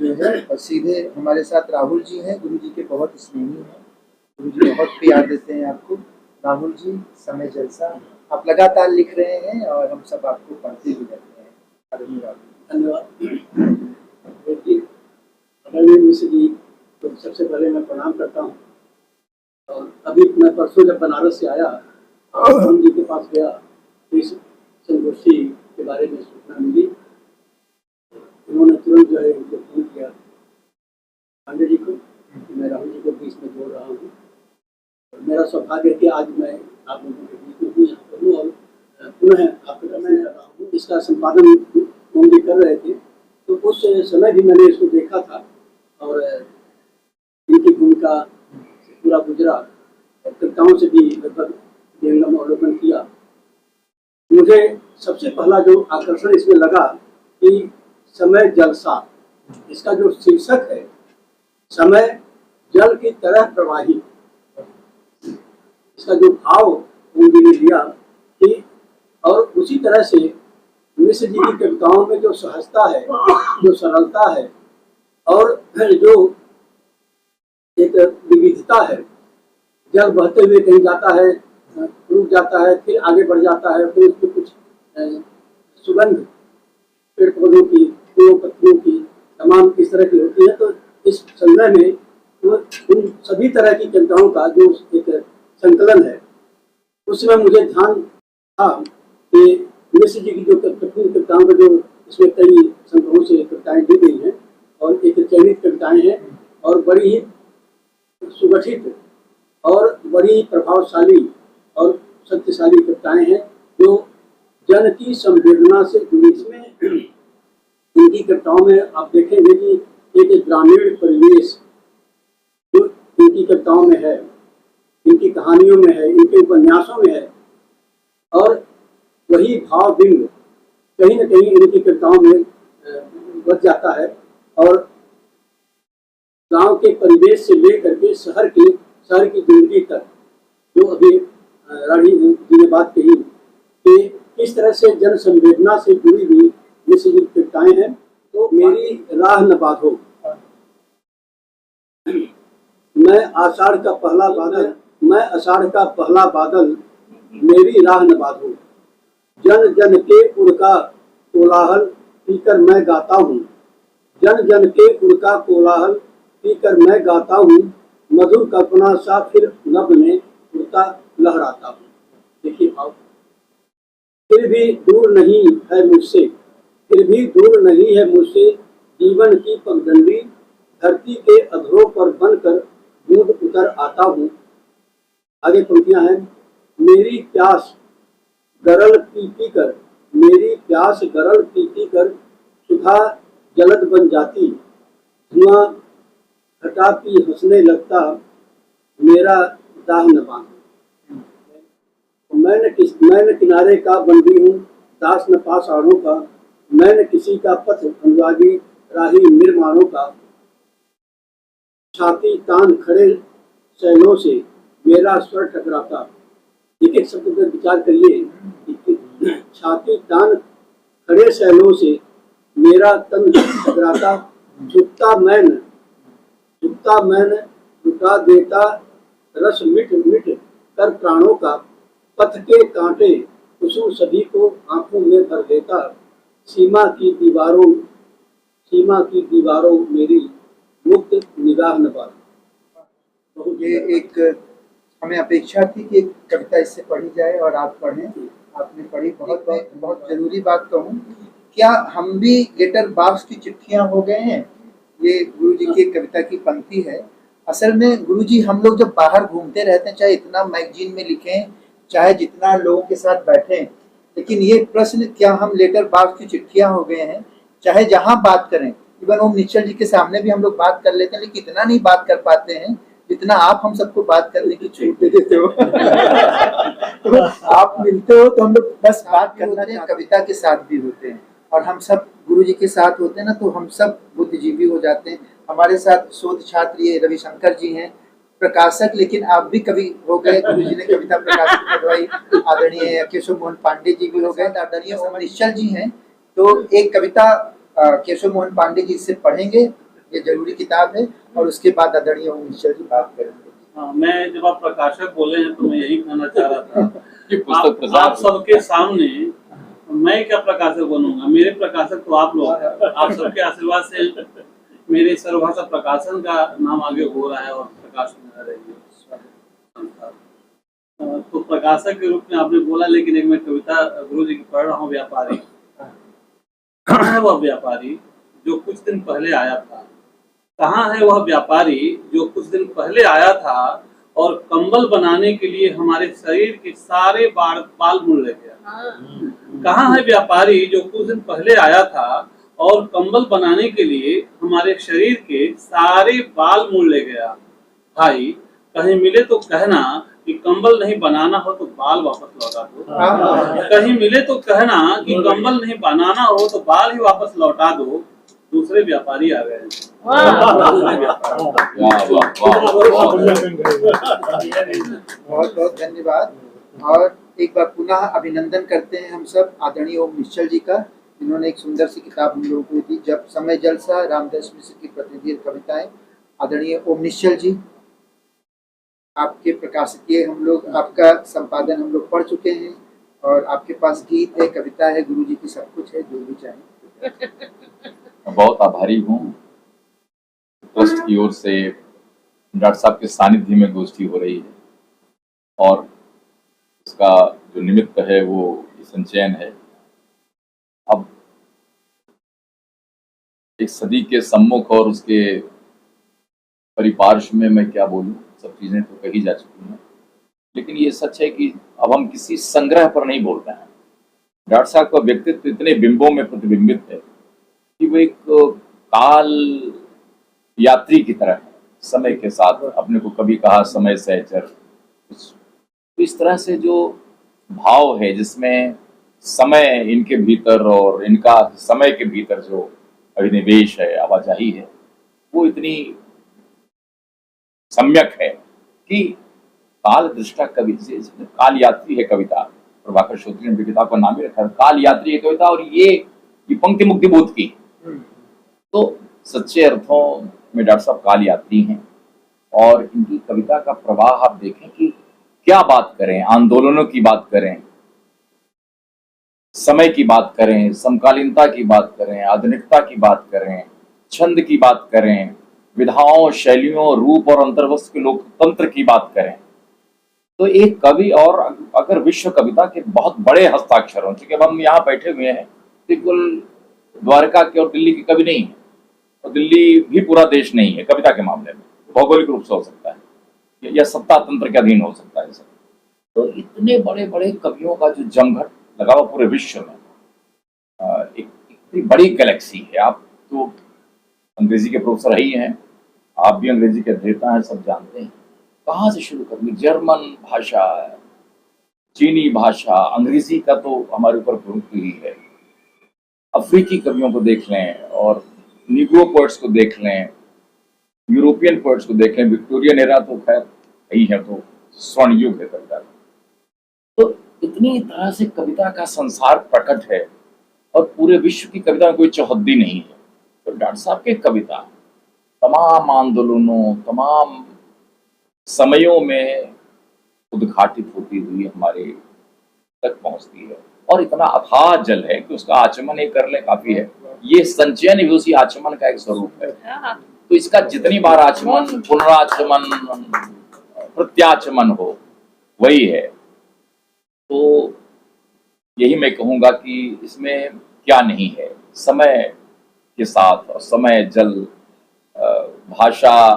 जो है, और सीधे हमारे साथ राहुल जी हैं, गुरु जी के बहुत स्नेही हैं, गुरु जी बहुत प्यार देते हैं आपको। राहुल जी, समय जलसा, आप लगातार लिख रहे हैं और हम सब आपको पढ़ते भी रहते हैं। आदरणीय राहुल, धन्यवाद आदरणीय मिश्र जी। तो सबसे पहले मैं प्रणाम करता हूँ। और अभी मैं परसों जब बनारस से आया राम जी के पास गया तो इस संगोष्ठी के बारे में सूचना मिली। उन्होंने तुरंत जो है उनको फोन किया पांडे जी को कि मैं राहुल जी को बीच में जोड़ रहा हूँ। मेरा सौभाग्य है कि आज मैं आप लोगों के बीच में हूँ, यहाँ पर हूँ और पुनः आपके दर्शन कर रहा हूँ। इसका संपादन हम भी कर रहे थे, तो उस समय भी मैंने इसको देखा था और इनकी भूमिका पूरा गुजरा और कविताओं से भी लगभग विहंगम अवलोकन किया। मुझे सबसे पहला जो आकर्षण इसमें लगा कि समय जलसा, इसका जो शीर्षक है, समय जल की तरह प्रवाही, इसका जो भाव उन्होंने लिया कि, और उसी तरह से मिश्र जी की कविताओं में जो सहजता है, जो सरलता है और जो एक विविधता है, जल बहते हुए कहीं जाता है, रुक जाता है, फिर आगे बढ़ जाता है, फिर उसमें कुछ सुगंध पेड़ पौधों की, फूलों पत्तियों की तमाम किस तरह की होती है। तो इस संग्रह में उन सभी तरह की कविताओं का जो एक संकलन है, उसमें मुझे ध्यान था कि मिश्र जी की जो कविताओं का जो इसमें कई संग्रहों से कविताएं दी गई हैं और एक चयनित कविताएं हैं और बड़ी ही सुगठित और बड़ी प्रभावशाली और शक्तिशाली कविताएं हैं जो जन की संवेदना से जुड़ी। इसमें इनकी कविताओं में आप देखेंगे कि एक ग्रामीण परिवेश जो इनकी कविताओं में है, इनकी कहानियों में है, इनके उपन्यासों में है, और वही भाव बिंब कहीं न कहीं इनकी कविताओं में बच जाता है। और गांव के परिवेश से लेकर के शहर की जिंदगी तक, जो अभी रानी जी ने बात कही कि किस तरह से जन संवेदना से जुड़ी हुई मिश्र जी की कविताएं हैं। तो मेरी राह न बांधो, मैं आषाढ़ का पहला बादल, मेरी राह न बांधो, जन जन के उड़ का कोलाहल पीकर मैं गाता हूँ, जन जन के उड़ का कोलाहल पीकर मैं गाता हूँ, मधुर कल्पना सा फिर लब में उड़ता लहराता हूँ। देखिए भाव, फिर भी दूर नहीं है मुझसे, फिर भी दूर नहीं है मुझसे जीवन की पगडंडी, धरती के अधरों पर बनकर बूंद उतर आता हूँ। आगे पंक्तियां हैं, मेरी प्यास गरल पी पी कर, मेरी प्यास गरल पी पी कर सुधा जलद बन जाती, धुआं घटा पी हंसने लगता, मेरा दाह न बांधो। मैं न किनारे का बंदी हूँ, दास न पाषाणों का, मैं न किसी का पथ अनुरागी, राही निर्माणों का। छाती तान खड़े शैलों से मेरा स्वर टकराता। एक एक शब्द पर विचार करिए। छाती तान खड़े शैलों से मेरा तन टकराता। झुकता मैं लुटा देता रस मिट मिट कर प्राणों का। पथ के कांटे कुसुम सभी को आंखों में भर देता। सीमा की दीवारों मेरी मुक्त निगाह न पार। ये एक हमें अपेक्षा थी कि एक कविता इससे पढ़ी जाए और आप पढ़ें। आपने पढ़ी, बहुत बहुत बहुत जरूरी बात कहूँ, क्या हम भी लेटर बॉक्स की चिट्ठियां हो गए हैं? ये गुरुजी की एक कविता की पंक्ति है। असल में गुरुजी हम लोग जब बाहर घूमते रहते हैं, चाहे इतना मैगजीन में लिखें, चाहे जितना लोगों के साथ बैठें, लेकिन ये प्रश्न क्या हम लेटर बॉक्स की चिट्ठियां हो गए हैं? चाहे जहां बात करें, इवन ओम निश्चल जी के सामने भी हम लोग बात कर लेते हैं, लेकिन इतना नहीं बात कर पाते हैं जितना आप हम सबको बात करने की छूट दे देते हो। तो आप मिलते हो तो हम लोग बस बात करना चाहिए, कविता के साथ भी होते हैं, और हम सब गुरु जी के साथ होते हैं ना, तो हम सब बुद्धिजीवी हो जाते हैं। हमारे साथ शोध छात्र ये रविशंकर जी हैं, प्रकाशक, लेकिन आप भी कभी हो गए, गुरु जी ने कविता प्रकाशित करवाई। आदरणीय केशव मोहन पांडे जी भी हो गए, आदरणीय ओम निश्चल जी हैं। तो एक कविता केशव मोहन पांडे जी से पढ़ेंगे, ये जरूरी किताब है, और उसके बाद आदरणीय ओम निश्चल जी बात करेंगे। हाँ, मैं जब आप प्रकाशक बोले हैं तो मैं यही कहना चाह रहा था कि पुस्तक आप सबके सामने मैं क्या प्रकाशक बनूंगा, मेरे प्रकाशक तो आप लोग हैं। आप सबके आशीर्वाद से मेरे सर्वभाषा प्रकाशन का नाम आगे हो रहा है और प्रकाश में रह रही है। तो प्रकाशक के रूप में आपने बोला, लेकिन एक मैं कविता गुरु जी की पढ़ रहा हूँ। व्यापारी है वह व्यापारी जो कुछ दिन पहले आया था। कहाँ है वह व्यापारी जो कुछ दिन पहले आया था और कंबल बनाने के लिए हमारे शरीर के सारे बाल मुड़ ले गया। कहाँ है व्यापारी जो कुछ दिन पहले आया था और कंबल बनाने के लिए हमारे शरीर के सारे बाल मुड़ ले गया। भाई कहीं मिले तो कहना कि कंबल नहीं बनाना हो तो बाल वापस लौटा दो। कहीं मिले तो कहना कि कंबल नहीं बनाना हो तो बाल ही वापस लौटा दो। दूसरे व्यापारी आ गए। बहुत बहुत धन्यवाद। और एक बार पुनः अभिनंदन करते हैं हम सब आदरणीय ओम निश्चल जी का, जिन्होंने एक सुंदर सी किताब हम लोगों को दी, जब समय जलसा, रामदास मिश्र की प्रतिदिन कविताएं। आदरणीय ओम निश्चल जी, आपके प्रकाशित हम लोग, आपका संपादन हम लोग पढ़ चुके हैं, और आपके पास गीत है, कविता है, गुरु जी की सब कुछ है, जो भी चाहें। बहुत आभारी हूँ। ट्रस्ट की ओर से डॉक्टर साहब के सानिध्य में गोष्ठी हो रही है, और उसका जो निमित्त है वो संचयन है। अब एक सदी के सम्मुख और उसके परिपार्श्व में मैं क्या बोलूं, सब चीजें तो कही जा चुकी हैं, लेकिन ये सच है कि अब हम किसी संग्रह पर नहीं बोल रहे हैं। डॉक्टर साहब का व्यक्तित्व इतने बिंबों में प्रतिबिंबित है कि वो एक काल यात्री की तरह है, समय के साथ। अपने को कभी कहा समय सहचर, तो इस तरह से जो भाव है जिसमें समय इनके भीतर और इनका समय के भीतर जो अभिनिवेश है, आवाजाही है, वो इतनी सम्यक है कि काल दृष्टा कवि से काल यात्री है कविता। प्रभाकर श्रोत्री ने किताब का नाम ही रखा है काल यात्री है कविता, और ये पंक्ति मुक्ति बोध की। तो सच्चे अर्थों में डॉक्टर साहब काल यात्री हैं, और इनकी कविता का प्रवाह आप देखें कि क्या बात करें, आंदोलनों की बात करें, समय की बात करें, समकालीनता की बात करें, आधुनिकता की बात करें, छंद की बात करें, विधाओं, शैलियों, रूप और अंतर्वस्त्र के लोकतंत्र की बात करें, तो एक कवि, और अगर विश्व कविता के बहुत बड़े हस्ताक्षर हों, क्योंकि अब हम यहाँ बैठे हुए हैं, बिल्कुल द्वारका के और दिल्ली के कवि नहीं है, और दिल्ली भी पूरा देश नहीं है कविता के मामले में, भौगोलिक रूप से हो सकता है या सत्ता तंत्र के अधीन हो सकता है सब। तो इतने बड़े बड़े कवियों का जो जमघट लगा हुआ पूरे विश्व में, एक इतनी बड़ी गैलेक्सी है। आप तो अंग्रेजी के प्रोफेसर ही हैं, आप भी अंग्रेजी के अध्येता हैं, सब जानते हैं। कहाँ से शुरू करेंगे? जर्मन भाषा, चीनी भाषा, अंग्रेजी का तो हमारे ऊपर प्रभुत्व ही है। अफ्रीकी कवियों को देख लें और निग्रो पोएट्स को देख लें, यूरोपियन पोएट्स को देख लें, विक्टोरियन एरा तो खैर यही है, तो स्वर्ण युग है कविता का। तो इतनी तरह से कविता का संसार प्रकट है और पूरे विश्व की कविता में कोई चौहद्दी नहीं है। तो डॉक्टर साहब की कविता तमाम आंदोलनों, तमाम समयों में उद्घाटित होती हुई हमारे तक पहुंचती है और इतना अथाह जल है कि उसका आचमन ही कर ले काफी है। ये संचयन भी उसी आचमन का एक स्वरूप है। तो इसका जितनी बार आचमन, पुनराचमन, प्रत्याचमन हो, वही है। तो यही मैं कहूंगा कि इसमें क्या नहीं है, समय के साथ और समय जल, भाषा,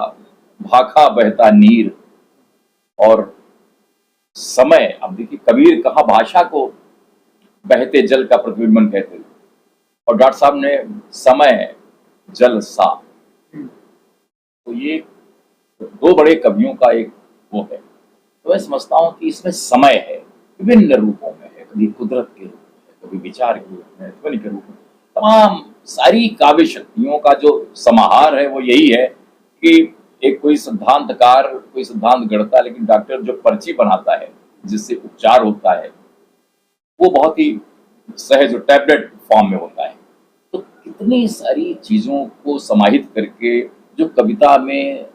भाखा बहता नीर और समय। अब देखिए कबीर कहा भाषा को बहते जल का प्रतिबिंबन कहते थे और डॉक्टर साहब ने समय जल सा। तो ये दो बड़े कवियों का एक वो है। तो मैं समझता हूँ कि इसमें समय है, विभिन्न रूपों में है, कभी कुदरत के रूप में, कभी विचार के रूप में, ध्वनि के रूप में। तमाम सारी काव्य शक्तियों का जो समाहार है वो यही है कि एक कोई सिद्धांतकार कोई सिद्धांत गढ़ता है, लेकिन डॉक्टर जो पर्ची बनाता है जिससे उपचार होता है वो बहुत ही सहज टैबलेट फॉर्म में होता है। तो कितनी सारी चीजों को समाहित करके जो कविता में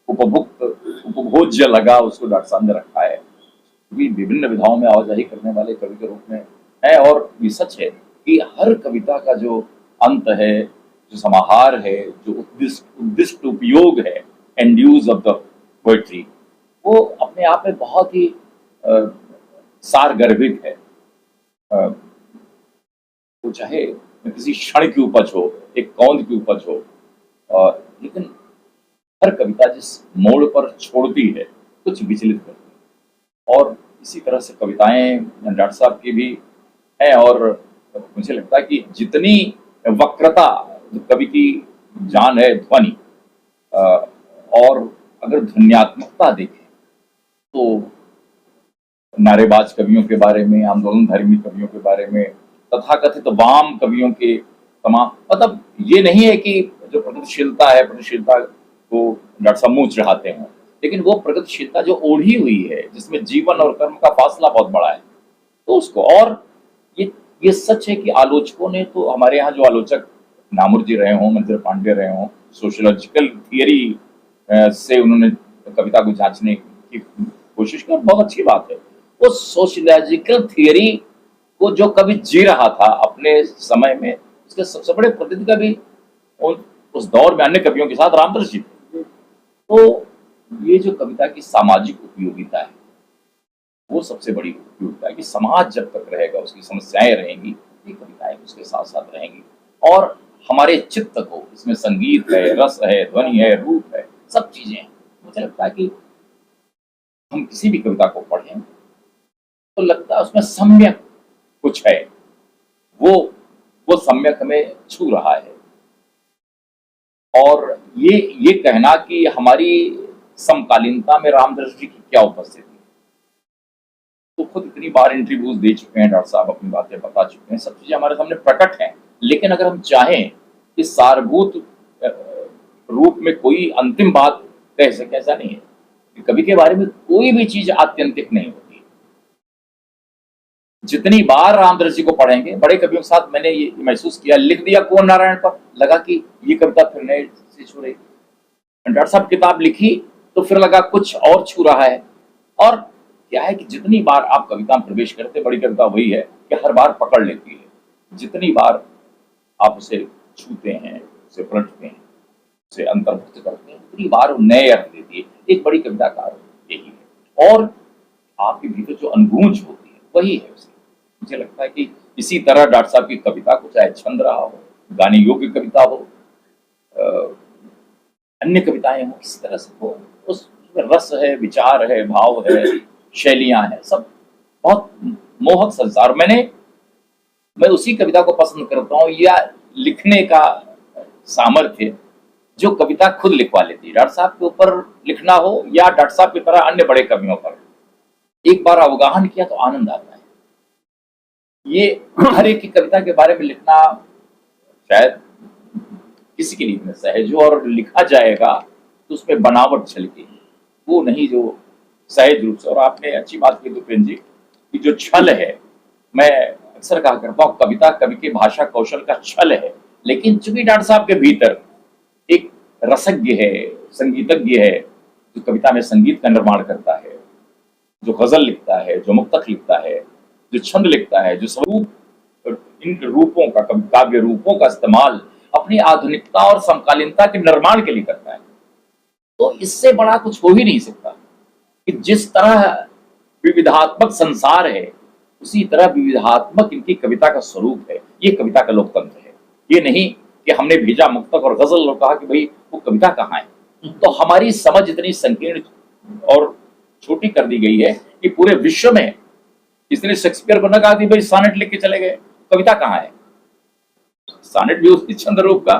उपभोज्य लगा उसको डॉक्टर साहब ने रखा है। क्योंकि विभिन्न विधाओं में आवाजाही करने वाले कवि के रूप में है और ये सच है कि हर कविता का जो अंत है, जो समाहार है, जो उद्दिष्ट उपयोग है, and use of the poetry, वो अपने आप में बहुत ही सारगर्भित है। वो चाहे किसी क्षण की उपज हो, एक कौंध की उपज हो, लेकिन हर कविता जिस मोड़ पर छोड़ती है कुछ विचलित करती है। और इसी तरह से कविताएं डॉक्टर साहब की भी हैं और मुझे लगता है कि जितनी वक्रता कवि की जान है ध्वनि, और अगर ध्वन्यात्मकता देखें तो नारेबाज कवियों के बारे में, आंदोलन धर्मी कवियों के बारे में, तथाकथित वाम कवियों के तमाम, मतलब ये नहीं है कि जो प्रगतिशीलता है, प्रगतिशीलता को डॉक्टर साहब मुंह चढ़ाते हैं, लेकिन वो प्रगतिशीलता जो ओढ़ी हुई है, जिसमें जीवन और कर्म का फासला बहुत बड़ा है, तो उसको, और ये सच है कि आलोचकों ने, तो हमारे यहाँ जो आलोचक नामुर जी रहे हों, मंदिर पांडे रहे हों, सोशियोलॉजिकल थियरी से उन्होंने कविता को जांचने की कोशिश की, बहुत अच्छी बात है। वो सोशियोलॉजिकल थियरी को जो कवि जी रहा था अपने समय में, उसके सबसे बड़े प्रतिनिधि कवि उस दौर में अन्य कवियों के साथ रामदास जी थे। तो ये जो कविता की सामाजिक उपयोगिता है वो सबसे बड़ी उपयोगिता है कि समाज जब तक रहेगा, उसकी समस्याएं रहेंगी, ये कविताएं उसके साथ साथ रहेंगी और हमारे चित्त को, इसमें संगीत है, रस है, ध्वनि है, रूप है, सब चीजें हैं। मुझे लगता है कि हम किसी भी कविता को पढ़ें तो लगता है उसमें सम्यक कुछ है, वो सम्यक हमें छू रहा है। और ये कहना कि हमारी समकालीनता में रामदास जी की क्या उपस्थिति, तो खुद इतनी बार इंटरव्यूज दे चुके हैं डॉक्टर साहब, अपनी बातें बता चुके हैं, सब चीजें हमारे सामने प्रकट हैं। लेकिन अगर हम चाहें कि सारभूत रूप में कोई अंतिम बात कह सके, ऐसा नहीं है कि कवि के बारे में कोई भी चीज आत्यंतिक नहीं होती। जितनी बार रामदास जी को पढ़ेंगे, बड़े कवियों के साथ मैंने ये महसूस किया, लिख दिया कुंवर नारायण पर, लगा कि ये कविता फिर नए से छू रही। डॉक्टर साहब किताब लिखी तो फिर लगा कुछ और छू रहा है। और क्या है कि जितनी बार आप कविता में प्रवेश करते, बड़ी कविता वही है कि हर बार पकड़ लेती है। जितनी बार आप उसे छूते हैं, उसे पलटते हैं, उसे अंतर्भुक्त करते हैं, उतनी बार नए अर्थ देती है। एक बड़ी कविता का यही है। और आपके भीतर जो अनगूंज होती है वही है उसकी। मुझे लगता है कि इसी तरह डॉक्टर साहब की कविता को, चाहे छंद रहा हो, गाने योग्य कविता हो, अन्य कविताएं हो, किसी तरह से हो, उसमें रस है, विचार है, भाव है, शैलियां हैं, सब बहुत मोहक संसार। मैं उसी कविता को पसंद करता हूँ, या लिखने का सामर्थ्य जो कविता खुद लिखवा लेती है। डॉक्टर साहब के ऊपर लिखना हो या डॉक्टर साहब की तरह अन्य बड़े कवियों पर, एक बार अवगाहन किया तो आनंद आता है। ये हर एक की कविता के बारे में लिखना शायद किसी के लिए इतना सहज हो, और लिखा जाएगा तो उसमें बनावट झलके, वो नहीं जो सहज रूप से। और आपने अच्छी बात कही दुपेन्द्र जी कि जो छल है, मैं अक्सर कहा करता हूँ कविता कवि के भाषा कौशल का छल है, लेकिन चूंकि डॉक्टर साहब के भीतर एक रसज्ञ है, संगीतज्ञ है, जो कविता में संगीत का निर्माण करता है, जो गजल लिखता है, जो मुक्तक लिखता है, जो छंद लिखता है, जो स्वरूप, इन रूपों का, काव्य रूपों का इस्तेमाल अपनी आधुनिकता और समकालीनता के निर्माण के लिए करता है, तो इससे बड़ा कुछ हो ही नहीं सकता। कि जिस तरह विविधात्मक संसार है, उसी तरह विविधात्मक इनकी कविता का स्वरूप है। ये कविता का लोकतंत्र है। ये नहीं कि हमने भेजा मुक्तक और गजल और कहा कि भाई वो कविता कहाँ है। तो हमारी समझ इतनी संकीर्ण और छोटी कर दी गई है कि पूरे विश्व में इसने शेक्सपियर को न कहा कि भाई सानेट लिख के चले गए, कविता कहाँ है। सानेट भी उसी छंद रूप का,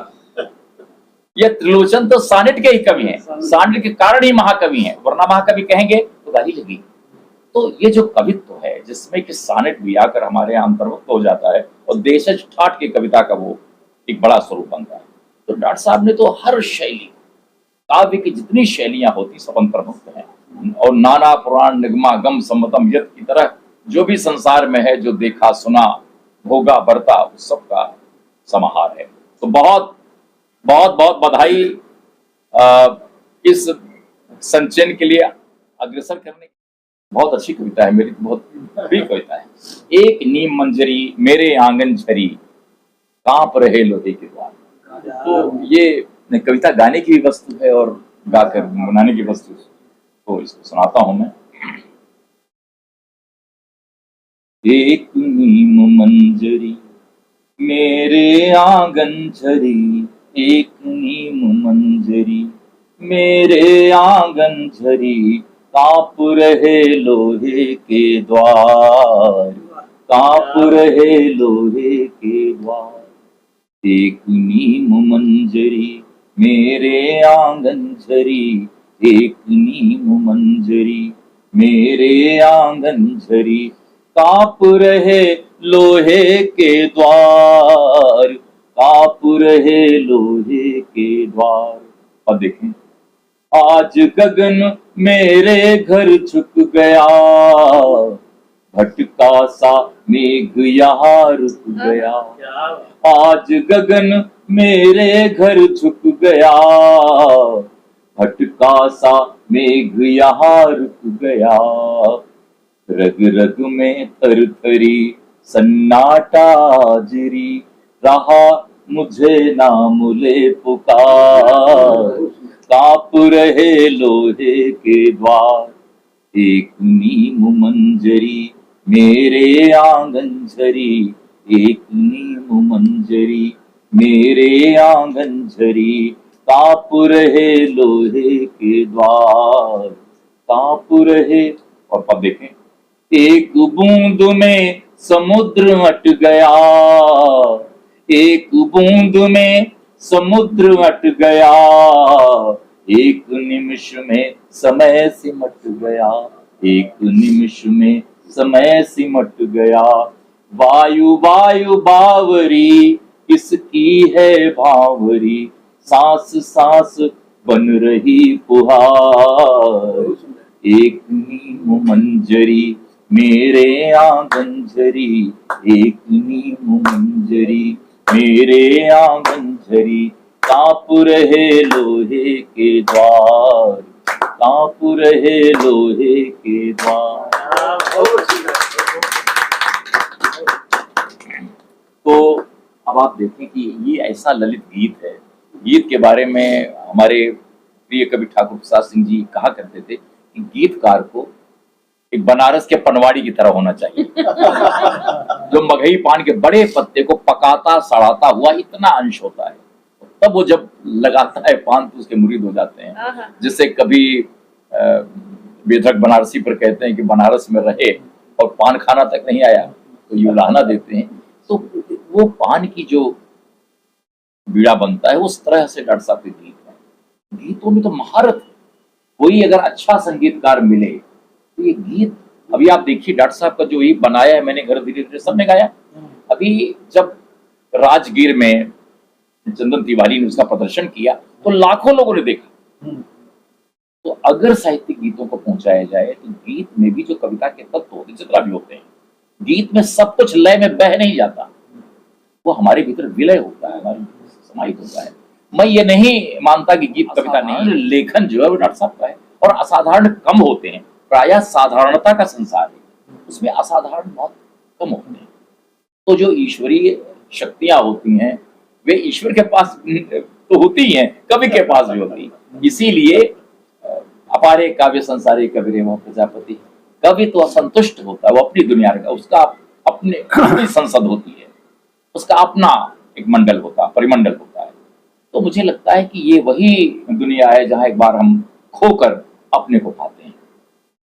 यह त्रिलोचन तो सानेट के ही कवि हैं, सानेट के कारण ही महाकवि हैं, वरना महाकवि कहेंगे तो गाली लगी। तो ये जो कवित्व है जिसमें कि सानेट भी आकर हमारे यहाँ अंतर्भुक्त हो जाता है और देशज ठाट की कविता का वो एक बड़ा स्वरूप बनता है। तो डॉक्टर साहब ने तो हर शैली, काव्य की जितनी शैलियां होती सब अंतर्भुक्त हैं, और नाना पुराण निगमा गम सम्मतम यत की तरह जो भी संसार में है, जो देखा सुना भोगा बरता, उस सब का समाहार है। तो बहुत बहुत बहुत बधाई इस संचयन के लिए अग्रसर करने की। बहुत अच्छी कविता है, मेरी बहुत प्रिय कविता है। एक नीम मंजरी मेरे आंगन झरी, कांप रहे लोहे के द्वार। तो ये कविता गाने की भी वस्तु है और गाकर मनाने की वस्तु, तो इसको सुनाता हूं मैं। एक नीम मंजरी मेरे आंगन झरी, एक नीम मंजरी मेरे आंगन झरी, कांप रहे लोहे के द्वार, कांप रहे लोहे के द्वार। एक नीम मंजरी मेरे आंगन झरी, एक नीम मंजरी मेरे आंगन झरी, कांप रहे लोहे के द्वार, कांप रहे लोहे के द्वार। अब देखें, आज गगन मेरे घर झुक गया, भटका सा मेघ यहाँ रुक गया। आज गगन मेरे घर झुक गया, भटका सा मेघ यहाँ रुक गया। रग रग में थरथरी सन्नाटा जरी, रहा मुझे नाम ले पुकार, कांप रहे लोहे के द्वार। एक नीम मंजरी मेरे आंगन झरी, एक नीम मंजरी मेरे आंगन झरी, कांप रहे लोहे के द्वार, कांप रहे। और पद देखें, एक बूंद में समुद्र अट गया, एक बूंद में समुद्र अट गया, एक निमिष में समय सिमट गया, एक निमिष में समय सिमट गया। वायु वायु बावरी किसकी है भावरी, सांस सांस बन रही फुहार। एक नीम मंजरी मेरे आंगन झरी, एक नीम मंजरी मेरे आंगन झरी, कांप रहे लोहे के द्वार, कांप रहे लोहे के द्वार। तो अब आप देखें कि ये ऐसा ललित गीत है। गीत के बारे में हमारे प्रिय कवि ठाकुर प्रसाद सिंह जी कहा करते थे कि गीतकार को एक बनारस के पनवाड़ी की तरह होना चाहिए जो मगही पान के बड़े पत्ते को पकाता सड़ाता हुआ इतना अंश होता है, तब वो जब लगाता है पान तो उसके मुरीद हो जाते हैं। जिससे कभी बेधक बनारसी पर कहते हैं कि बनारस में रहे और पान खाना तक नहीं आया तो ये उलाहना देते हैं। तो वो पान की जो बीड़ा बनता है उस तरह से डॉक्टर साहब के गीत है। गीतों में तो महारत है। कोई अगर अच्छा संगीतकार मिले तो ये गीत अभी आप देखिए डॉक्टर साहब का जो ये बनाया है मैंने घर धीरे धीरे सबने गाया। अभी जब राजगीर में चंदन तिवारी ने उसका प्रदर्शन किया तो लाखों लोगों ने देखा। तो अगर साहित्यिक गीतों को पहुंचाया जाए तो गीत में भी जो कविता के तत्व होते हैं, जितना भी होते हैं, गीत में सब कुछ लय में बह नहीं जाता, वो हमारे भीतर विलय होता है, हमारे समाहित होता है। मैं ये नहीं मानता कि गीत कविता नहीं, लेखन जो है वो डॉक्टर साहब का है। और असाधारण कम होते हैं, प्रायः साधारणता का संसार है, उसमें असाधारण बहुत कम होते हैं। तो जो ईश्वरीय शक्तियां होती हैं वे ईश्वर के पास तो होती हैं, कवि के पास भी होती हैं। इसीलिए अपारे काव्य संसारे कबीरे मोह प्रजापति, कवि तो असंतुष्ट होता है, वो अपनी दुनिया का, उसका अपनी संसद होती है, उसका अपना एक मंडल होता है, परिमंडल होता है। तो मुझे लगता है कि ये वही दुनिया है जहां एक बार हम खोकर अपने को पाते हैं,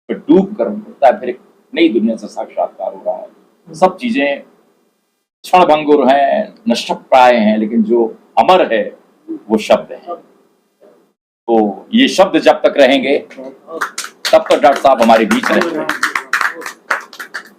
फिर डूब कर होता है, फिर एक नई दुनिया से साक्षात्कार हो रहा है। सब चीजें क्षणभंगुर हैं, नष्टप्राय हैं, लेकिन जो अमर है वो शब्द है। तो ये शब्द जब तक रहेंगे तब तक डॉक्टर साहब हमारे बीच रहेंगे।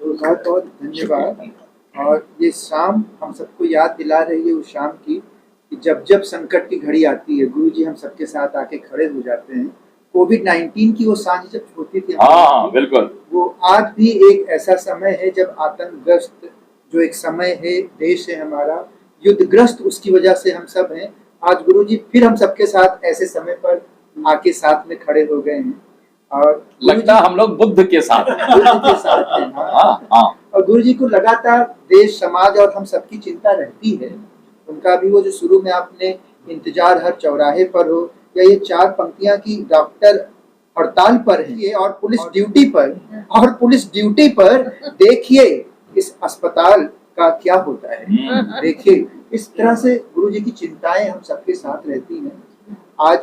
बहुत बहुत धन्यवाद। और ये शाम हम सबको याद दिला रही है उस शाम की कि जब जब संकट की घड़ी आती है गुरु जी हम सबके साथ आके खड़े हो जाते हैं। कोविड-19 की वो सांझ जब होती थी, हाँ बिल्कुल, वो आज भी एक ऐसा समय है जब आतंकग्रस्त जो एक समय है, देश है हमारा युद्धग्रस्त, उसकी वजह से हम सब हैं। आज गुरुजी फिर हम सबके साथ ऐसे समय पर आके साथ में खड़े हो गए हैं और लगता है हम लोग बुद्ध के साथ हैं। गुरुजी के साथ हैं। हाँ। और गुरुजी को लगातार देश समाज और हम सबकी चिंता रहती है। उनका भी वो जो शुरू में आपने इंतजार हर चौराहे पर हो, या ये 4 पंक्तियां की डॉक्टर हड़ताल पर है और पुलिस ड्यूटी पर देखिए इस अस्पताल का क्या होता है। देखिए इस तरह से गुरुजी की चिंताएं हम सबके साथ रहती हैं। आज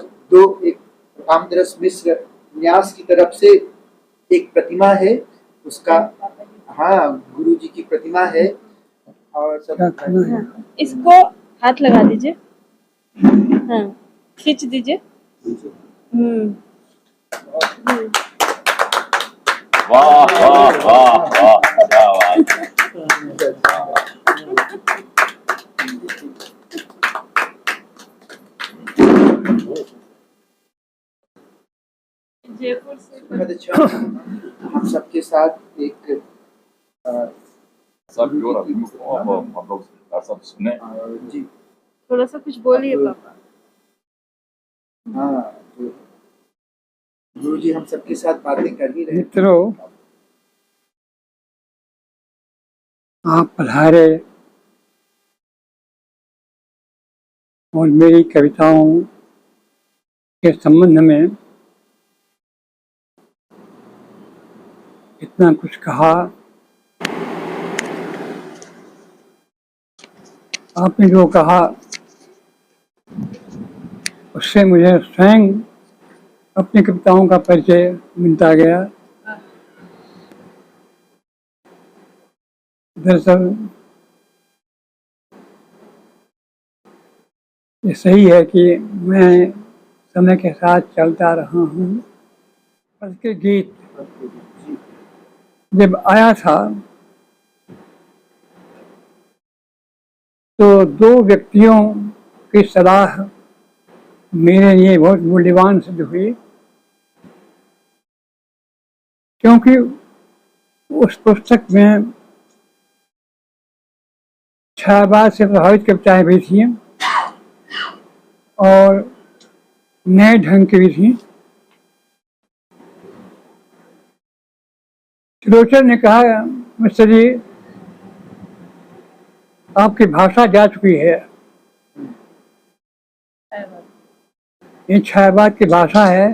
एक रामदरस मिश्र न्यास की तरफ से एक प्रतिमा है, उसका गुरुजी की प्रतिमा है और सब इसको हाथ लगा दीजिए, हाँ खींच दीजिए। वाह वाह वाह वाह, क्या बात है। जयपुर से हम सबके साथ एक सब जो मतलब सब सुने जी थोड़ा सा कुछ बोलिए पापा। गुरु जी हम सबके साथ बातें कर ही रहे। मित्रों, आप पधारे और मेरी कविताओं के संबंध में इतना कुछ कहा। आपने जो कहा उससे मुझे स्वयं अपनी कविताओं का परिचय मिलता गया। दरअसल ये सही है कि मैं समय के साथ चलता रहा हूँ। उसके गीत जब आया था तो 2 व्यक्तियों की सलाह मेरे लिए बहुत मूल्यवान सिद्ध हुई, क्योंकि उस पुस्तक में छायावाद से प्रभावित कविताएं भी थी और नए ढंग की भी थी। त्रिलोचन ने कहा, मिस्टर जी आपकी भाषा जा चुकी है, ये छायावाद की भाषा है।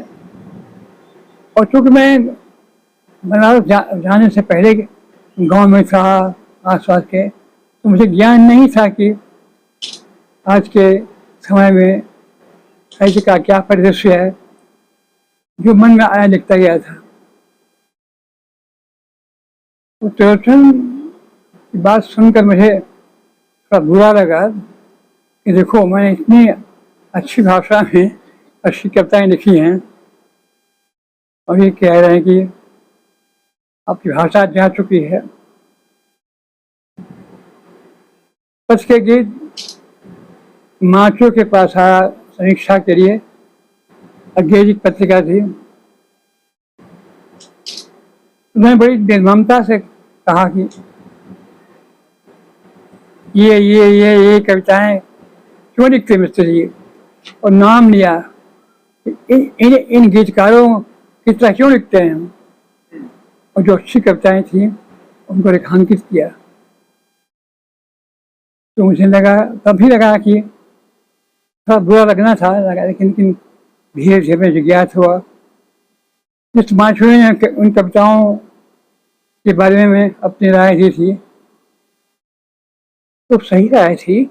और चूंकि मैं बनारस जाने से पहले गांव में था आसपास के, तो मुझे ज्ञान नहीं था कि आज के समय में साहित्य का क्या परिदृश्य है। जो मन में आया लिखता गया था। तो त्रिलोचन की बात सुनकर मुझे थोड़ा बुरा लगा कि देखो मैंने इतनी अच्छी भाषा में अच्छी कविताएं लिखी हैं और ये कह रहे हैं कि आपकी भाषा जा चुकी है। पक्ष के गीत माचो के पास आया समीक्षा के लिए। अंग्रेजी पत्रिका थी, उन्होंने बड़ी निर्ममता से कहा कि ये कविताएं क्यों लिखते मिस्टर जी, और नाम लिया इन गीतकारों की तरह क्यों लिखते हैं, और जो अच्छी कविताएं थी उनको रेखांकित किया। तो मुझे लगा, तभी लगा कि थोड़ा बुरा लगना था, लेकिन धीरे धीरे मैं जिज्ञास हुआ। जिस माचो ने उन कविताओं के बारे में अपनी राय दी थी तो सही राय थी,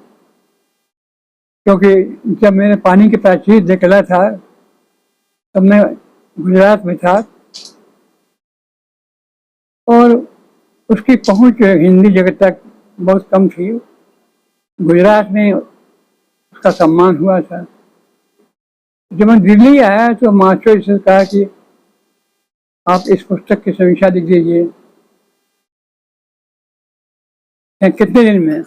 क्योंकि जब मैंने पानी की प्राचीर निकला था तब मैं गुजरात में था और उसकी पहुंच हिंदी जगत तक बहुत कम थी। गुजरात में उसका सम्मान हुआ था। जब मैं दिल्ली आया तो मास्टर से कहा कि आप इस पुस्तक की समीक्षा लिख दीजिए। कितने दिन में?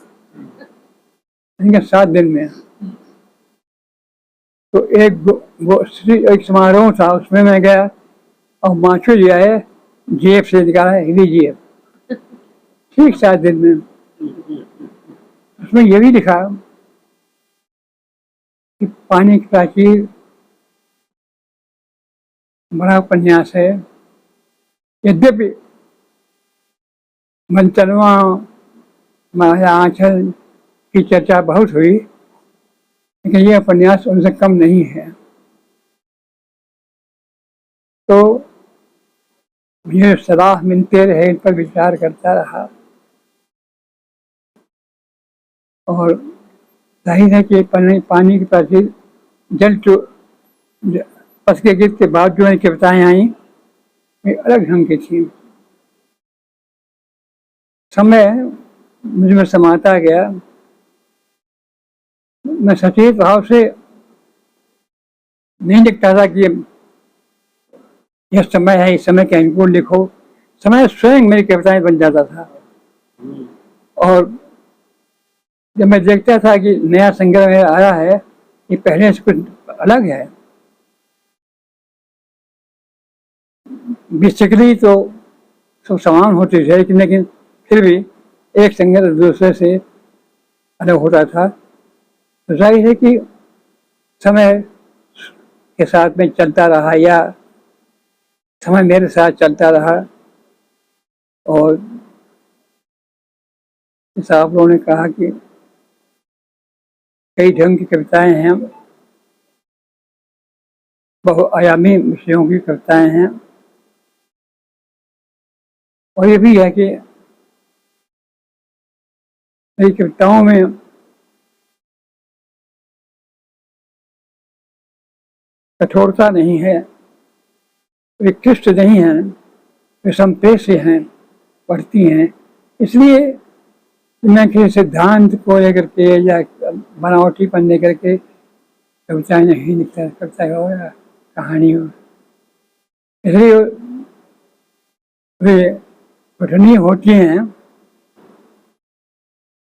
7 दिन में। तो एक समारोह था, उसमें मैं गया और माचो जी आए, जेब से निकाला, लीजिए। ठीक 7 दिन में। उसमें यह भी लिखा कि पानी की प्राचीर बड़ा उपन्यास है। यद्यपि मंचनवा महाराजा आंचल की चर्चा बहुत हुई, लेकिन यह उपन्यास उनसे कम नहीं है। तो मुझे सलाह मिलते रहे, इन पर विचार करता रहा और जाहिर है कि पानी की प्राचीर पथ के गीत के बाद जो कविताएं आई वे अलग ढंग की थी। समय मुझ में समाता गया। मैं सचेत भाव से नहीं लिखता था कि यह समय है, इस समय के अनुकूल लिखो। समय स्वयं मेरी कविताएं बन जाता था। और जब मैं देखता था कि नया संग्रह मेरा आया है, ये पहले से कुछ अलग है, बेसिकली तो सब समान होते थे, लेकिन फिर भी एक संग्रह दूसरे से अलग होता था। तो जाहिर है कि समय के साथ में चलता रहा या समय मेरे साथ चलता रहा। और जैसा आप लोगों ने कहा कि कई ढंग की कविताएं हैं, बहुआयामी विषयों की कविताएं हैं। और ये भी है कि मेरी कविताओं में कठोरता नहीं है, वे क्लिष्ट नहीं हैं, वे संप्रेष हैं, पढ़ती हैं। इसलिए मैं किसी सिद्धांत को लेकर के या बनावटी पन लेकर के कविताएं नहीं लिखता, कविता हो या कहानी हो। इसलिए वे पठनीय होती हैं।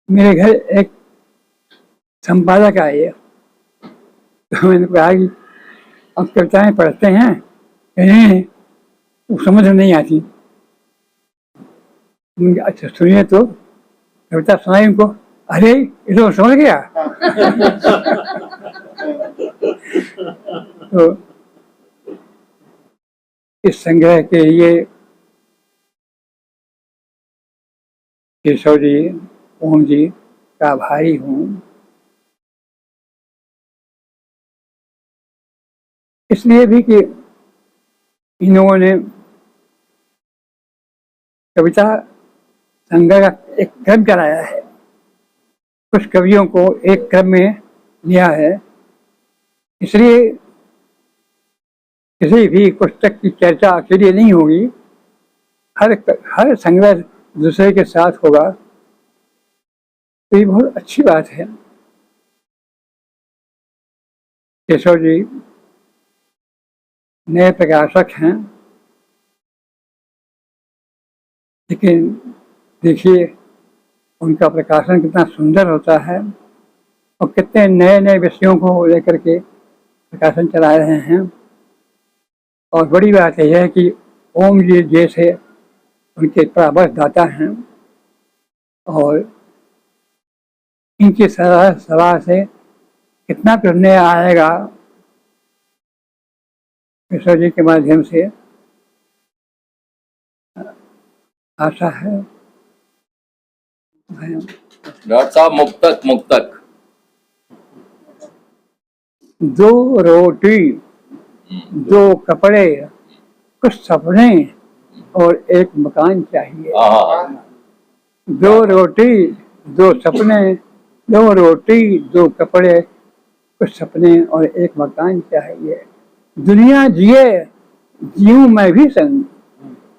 मेरे घर एक संपादक आए, तो मैंने कहा कि आप कविताएं पढ़ते हैं? नहीं, वो समझ नहीं आती। अच्छा सुनिए तो, कविता सुनाई उनको। अरे ये तो समझ गया। तो इस संग्रह के लिए केशव जी, ओम जी का आभारी हूँ। इसलिए भी कि इन लोगों ने कविता संग्रह का एक क्रम चलाया है, कुछ कवियों को एक क्रम में लिया है। इसलिए किसी भी पुस्तक की चर्चा अकेले नहीं होगी, हर संग्रह दूसरे के साथ होगा। तो ये बहुत अच्छी बात है। केशव जी नए प्रकाशक हैं, लेकिन देखिए उनका प्रकाशन कितना सुंदर होता है और कितने नए नए विषयों को लेकर के प्रकाशन चला रहे हैं। और बड़ी बात यह है कि ओम जी जैसे उनके परामर्श दाता हैं और इनकी सलाह से कितना कुछ नया आएगा ईश्वर जी के माध्यम से आशा है। डॉक्टर साहब, मुक्तक मुक्तक। दो रोटी, दो कपड़े, कुछ सपने और एक मकान चाहिए। दो रोटी, दो सपने, दो रोटी, दो कपड़े, कुछ सपने और एक मकान चाहिए। दुनिया जिए जीऊं मैं भी संग,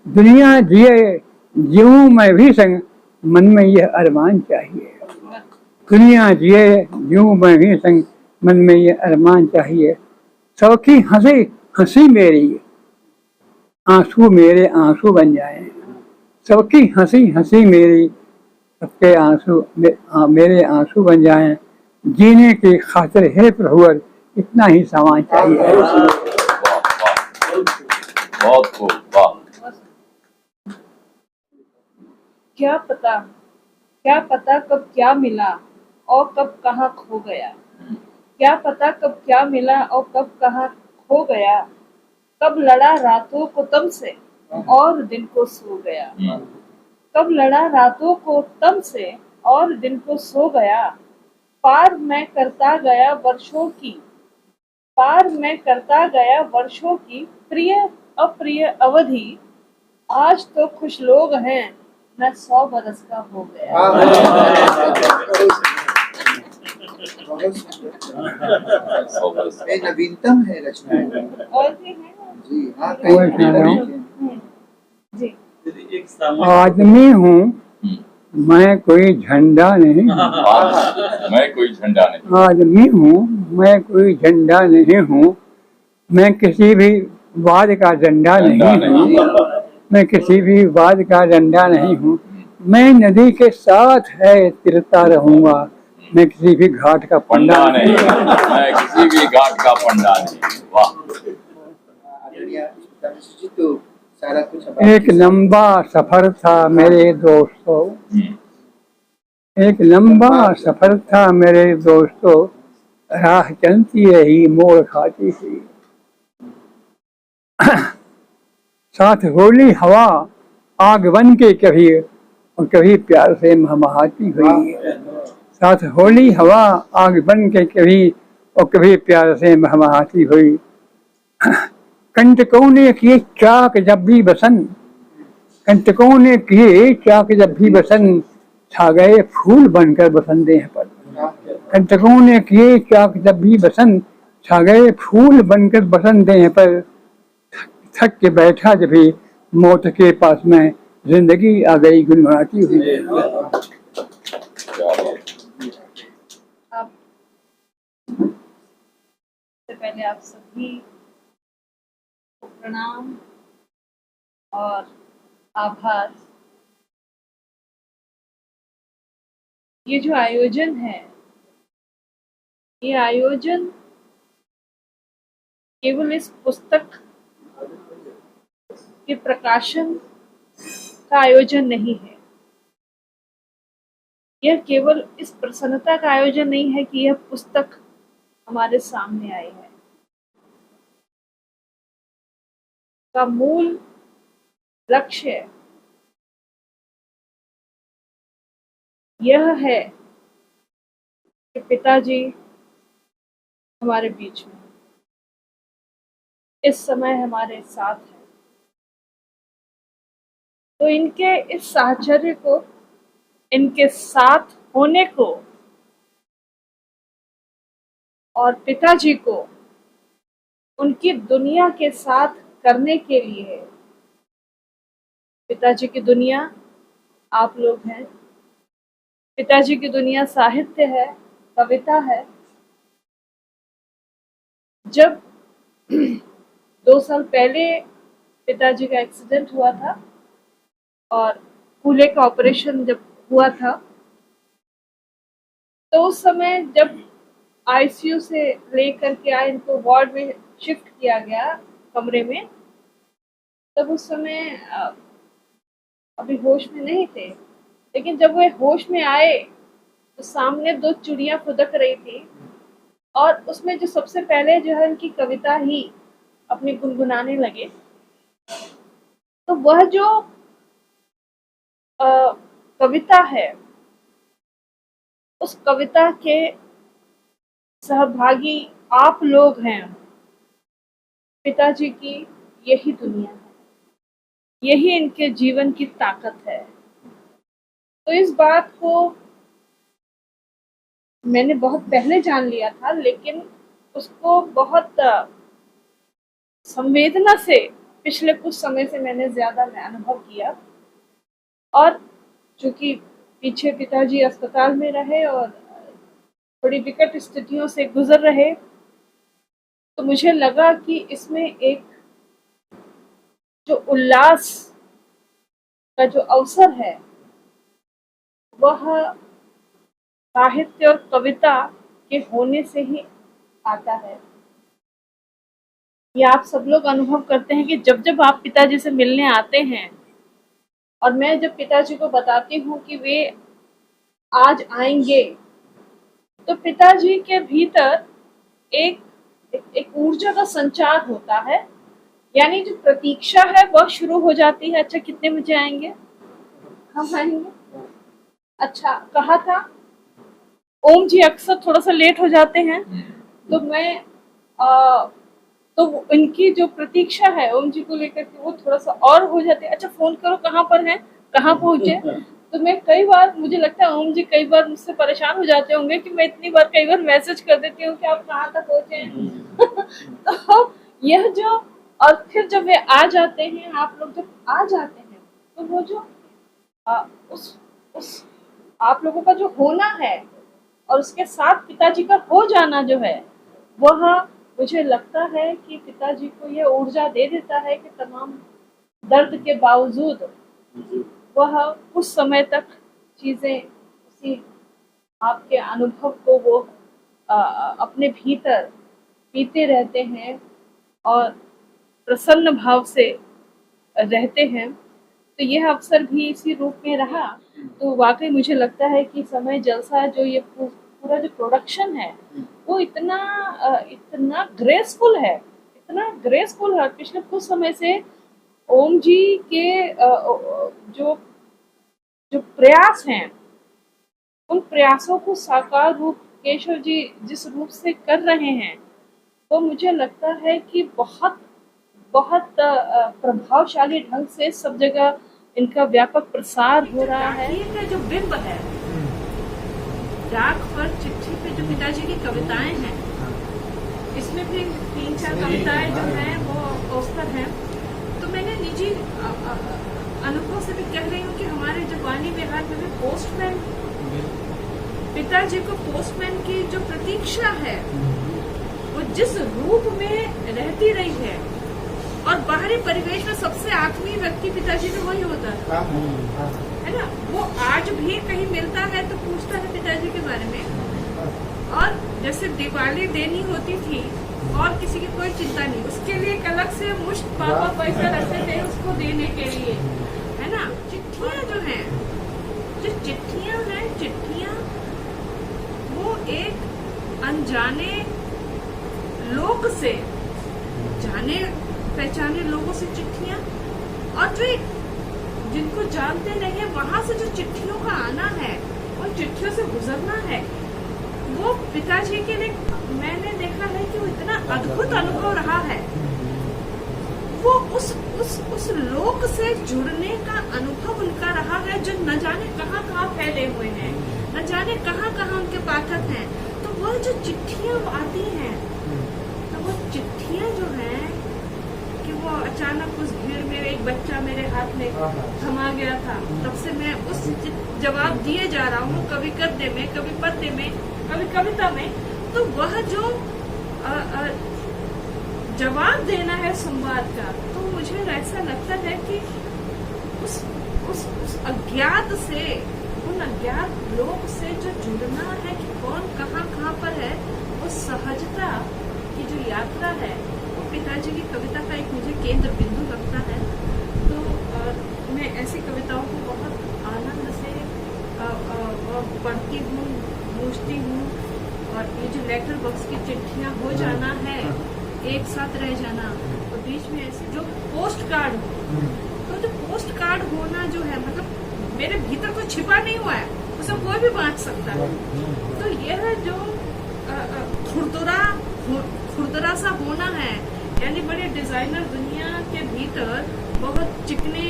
दुनिया जिए जीऊं मैं भी संग, मन में यह अरमान चाहिए। दुनिया जिए जीऊं मैं भी संग, मन में यह अरमान चाहिए। सबकी हंसी हंसी मेरी, आंसू मेरे आंसू बन जाए। सबकी हंसी हंसी मेरी, सबके आंसू मेरे आंसू बन जाएं। जीने की खातिर है प्रभुवर, इतना ही सामान चाहिए। बहुत खूब, वाह। क्या पता कब क्या मिला और कब कहाँ खो गया। क्या पता कब क्या मिला और कब कहाँ खो गया। कब लड़ा रातों को तम से और दिन को सो गया। कब लड़ा रातों को तम से और दिन को सो गया। पार मैं करता गया वर्षों की, पार मैं करता गया वर्षों की प्रिय अप्रिय अवधि। आज तो खुश लोग हैं, मैं 100 बरस का हो गया। ये नवीनतम है रचना और भी है जी। हाँ, और सुनाओ। जी। आदमी हूँ मैं कोई झंडा नहीं, मैं कोई झंडा नहीं। आदमी हूँ मैं कोई झंडा नहीं हूँ, मैं किसी भी वाद का झंडा नहीं हूँ, मैं किसी भी वाद का झंडा नहीं हूँ। मैं नदी के साथ है तिरता रहूंगा, मैं किसी भी घाट का पंडा पंडा नहीं, मैं किसी भी घाट का पंडा नहीं। वाह। तो सारा कुछ एक लंबा सफर था मेरे दोस्तों, एक लंबा सफर था मेरे दोस्तों, राह चलती रही मोड़ खाती हुई। साथ होली हवा आग बन के कभी और कभी प्यार से महमहाती हुई। साथ होली हवा आग बन के कभी और कभी प्यार से महमहाती हुई। कंटकों ने किए चाक जब भी बसन, कंटकों ने किए चाक जब भी बसन, छा गए फूल बनकर बसंते पर। कंटकों ने किए चाक जब भी बसन, छा गए फूल बनकर बसंते पर। थक के बैठा जब भी मौत के पास में, जिंदगी आ गई गुनगुनाती हुई। आप सबसे पहले आप सभी को प्रणाम और आभार। ये जो आयोजन है, ये आयोजन केवल इस पुस्तक के प्रकाशन का आयोजन नहीं है, यह केवल इस प्रसन्नता का आयोजन नहीं है कि यह पुस्तक हमारे सामने आई है। का मूल लक्ष्य यह है कि पिताजी हमारे बीच में इस समय हमारे साथ है, तो इनके इस साहचर्य को, इनके साथ होने को और पिताजी को उनकी दुनिया के साथ करने के लिए, पिताजी की दुनिया आप लोग हैं, पिताजी की दुनिया साहित्य है, कविता है। जब 2 साल पहले पिताजी का एक्सीडेंट हुआ था और फूले का ऑपरेशन जब हुआ था, तो उस समय जब आईसीयू से लेकर के आए, इनको वार्ड में शिफ्ट किया गया कमरे में, तब उस समय अभी होश में नहीं थे। लेकिन जब वे होश में आए तो सामने 2 चिड़िया फुदक रही थी, और उसमें जो सबसे पहले जो है उनकी कविता ही अपनी गुनगुनाने लगे। तो वह जो कविता है, उस कविता के सहभागी आप लोग हैं। पिताजी की यही दुनिया है, यही इनके जीवन की ताकत है। तो इस बात को मैंने बहुत पहले जान लिया था, लेकिन उसको बहुत संवेदना से पिछले कुछ समय से मैंने अनुभव किया। और चूंकि पीछे पिताजी अस्पताल में रहे और थोड़ी विकट स्थितियों से गुजर रहे, तो मुझे लगा कि इसमें एक जो उल्लास का जो अवसर है, वह साहित्य और कविता के होने से ही आता है। ये आप सब लोग अनुभव करते हैं कि जब जब आप पिताजी से मिलने आते हैं, और मैं जब पिताजी को बताती हूँ कि वे आज आएंगे, तो पिताजी के भीतर एक ऊर्जा का संचार होता है। यानी जो प्रतीक्षा है वह शुरू हो जाती है। अच्छा, कितने बजे आएंगे? हम आएंगे। अच्छा, कहा था। ओम जी अक्सर थोड़ा सा लेट हो जाते हैं, तो मैं तो इनकी जो प्रतीक्षा है ओम जी को लेकर के, वो थोड़ा सा और हो जाती है। अच्छा, फोन करो, कहाँ पर हैं, कहाँ पहुंचे? तो मैं कई बार, मुझे लगता है ओम जी कई बार मुझसे परेशान हो जाते होंगे कि मैं इतनी बार कई बार मैसेज कर देती हूँ कि आप कहाँ तक पहुंचे हैं। तो यह जो, और फिर जब वे आ जाते हैं, आप लोग जब आ जाते हैं, तो वो जो उस आप लोगों का जो होना है और उसके साथ पिताजी का हो जाना जो है, वह मुझे लगता है कि पिताजी को यह ऊर्जा दे देता है कि तमाम दर्द के बावजूद वह कुछ समय तक चीजें उसी आपके अनुभव को वो अपने भीतर पीते रहते हैं और प्रसन्न भाव से रहते हैं। तो यह अवसर भी इसी रूप में रहा। तो वाकई मुझे लगता है कि समय जलसा जो ये पूरा जो प्रोडक्शन है, वो इतना ग्रेसफुल है, इतना ग्रेसफुल है। पिछले कुछ समय से ओम जी के जो प्रयास हैं, उन प्रयासों को साकार रूप केशव जी जिस रूप से कर रहे हैं, वो मुझे लगता है कि बहुत बहुत प्रभावशाली ढंग से सब जगह इनका व्यापक प्रसार हो रहा है। का जो बिंब है, डाक पर चिट्ठी पे जो पिताजी की कविताएं हैं, इसमें भी 3-4 कविताएं जो हैं वो पोस्टर हैं। तो मैंने निजी अनुभव से भी कह रही हूँ कि हमारे जापानी बिहार में भी पोस्टमैन, पिताजी को पोस्टमैन की जो प्रतीक्षा है, वो जिस रूप में रहती रही है, और बाहरी परिवेश में सबसे आत्मीय व्यक्ति पिताजी का वही होता है ना। वो आज भी कहीं मिलता है तो पूछता है पिताजी के बारे में। और जैसे दिवाली देनी होती थी और किसी की कोई चिंता नहीं, उसके लिए एक अलग से मुश्त पापा पैसा रखते थे उसको देने के लिए, है ना। चिट्ठियां जो हैं, चिट्ठियां वो एक अनजाने लोग से, जाने पहचाने लोगों से चिट्ठियां, और जो जिनको जानते नहीं है वहां से जो चिट्ठियों का आना है, उन चिट्ठियों से गुजरना है, वो पिताजी के लिए मैंने देखा है कि वो इतना अद्भुत अनुभव रहा है। वो उस लोक से जुड़ने का अनुभव उनका रहा है, जो न जाने कहाँ फैले हुए हैं, न जाने कहाँ उनके पाठक हैं। तो वह जो चिट्ठियां आती हैं, तो वो चिट्ठियां जो हैं कि वो अचानक उस भीड़ में एक बच्चा मेरे हाथ में थमा गया था, तब से मैं उस जवाब दिए जा रहा हूँ, कभी गद्य में, कभी पद्य में, कभी कविता में। तो वह जो जवाब देना है संवाद का, तो मुझे ऐसा लगता है कि उस अज्ञात से, उन अज्ञात लोग से जो जुड़ना है कि कौन कहाँ पर है, वो सहजता की जो यात्रा है, वो पिताजी की कविता का एक मुझे केंद्र बिंदु लगता है। तो मैं ऐसी कविताओं को बहुत आनंद से पढ़ती हूँ, पूछती हूँ। और ये जो लेटर बॉक्स की चिट्ठियाँ हो जाना है, एक साथ रह जाना, और बीच में ऐसे जो पोस्ट कार्ड हो, तो जो पोस्ट कार्ड होना जो है, मतलब मेरे भीतर कुछ छिपा नहीं हुआ है, उसे कोई भी बांट सकता है। तो यह जो खुरदरा सा होना है, यानी बड़े डिजाइनर दुनिया के भीतर, बहुत चिकने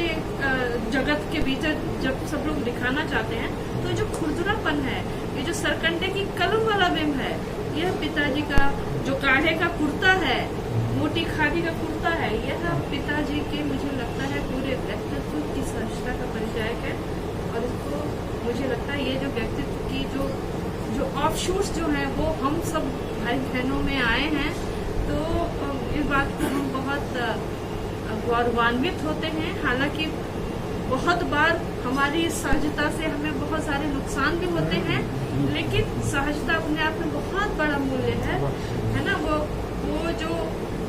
जगत के भीतर जब सब लोग दिखाना चाहते हैं, तो जो खुरदरापन है, ये जो सरकंडे की कलम वाला बिंब है, यह पिताजी का जो काढ़े का कुर्ता है, मोटी खादी का कुर्ता है, यह पिताजी के मुझे लगता है पूरे व्यक्तित्व की सहजता का परिचायक है। और इसको मुझे लगता है ये जो व्यक्तित्व की जो ऑफशूट्स जो हैं, वो हम सब भाई बहनों में आए हैं। तो इस बात को हम बहुत गौरवान्वित होते हैं। हालांकि बहुत बार हमारी इस सहजता से हमें बहुत सारे नुकसान भी होते हैं, लेकिन सहजता अपने आप में बहुत बड़ा मूल्य है ना। वो जो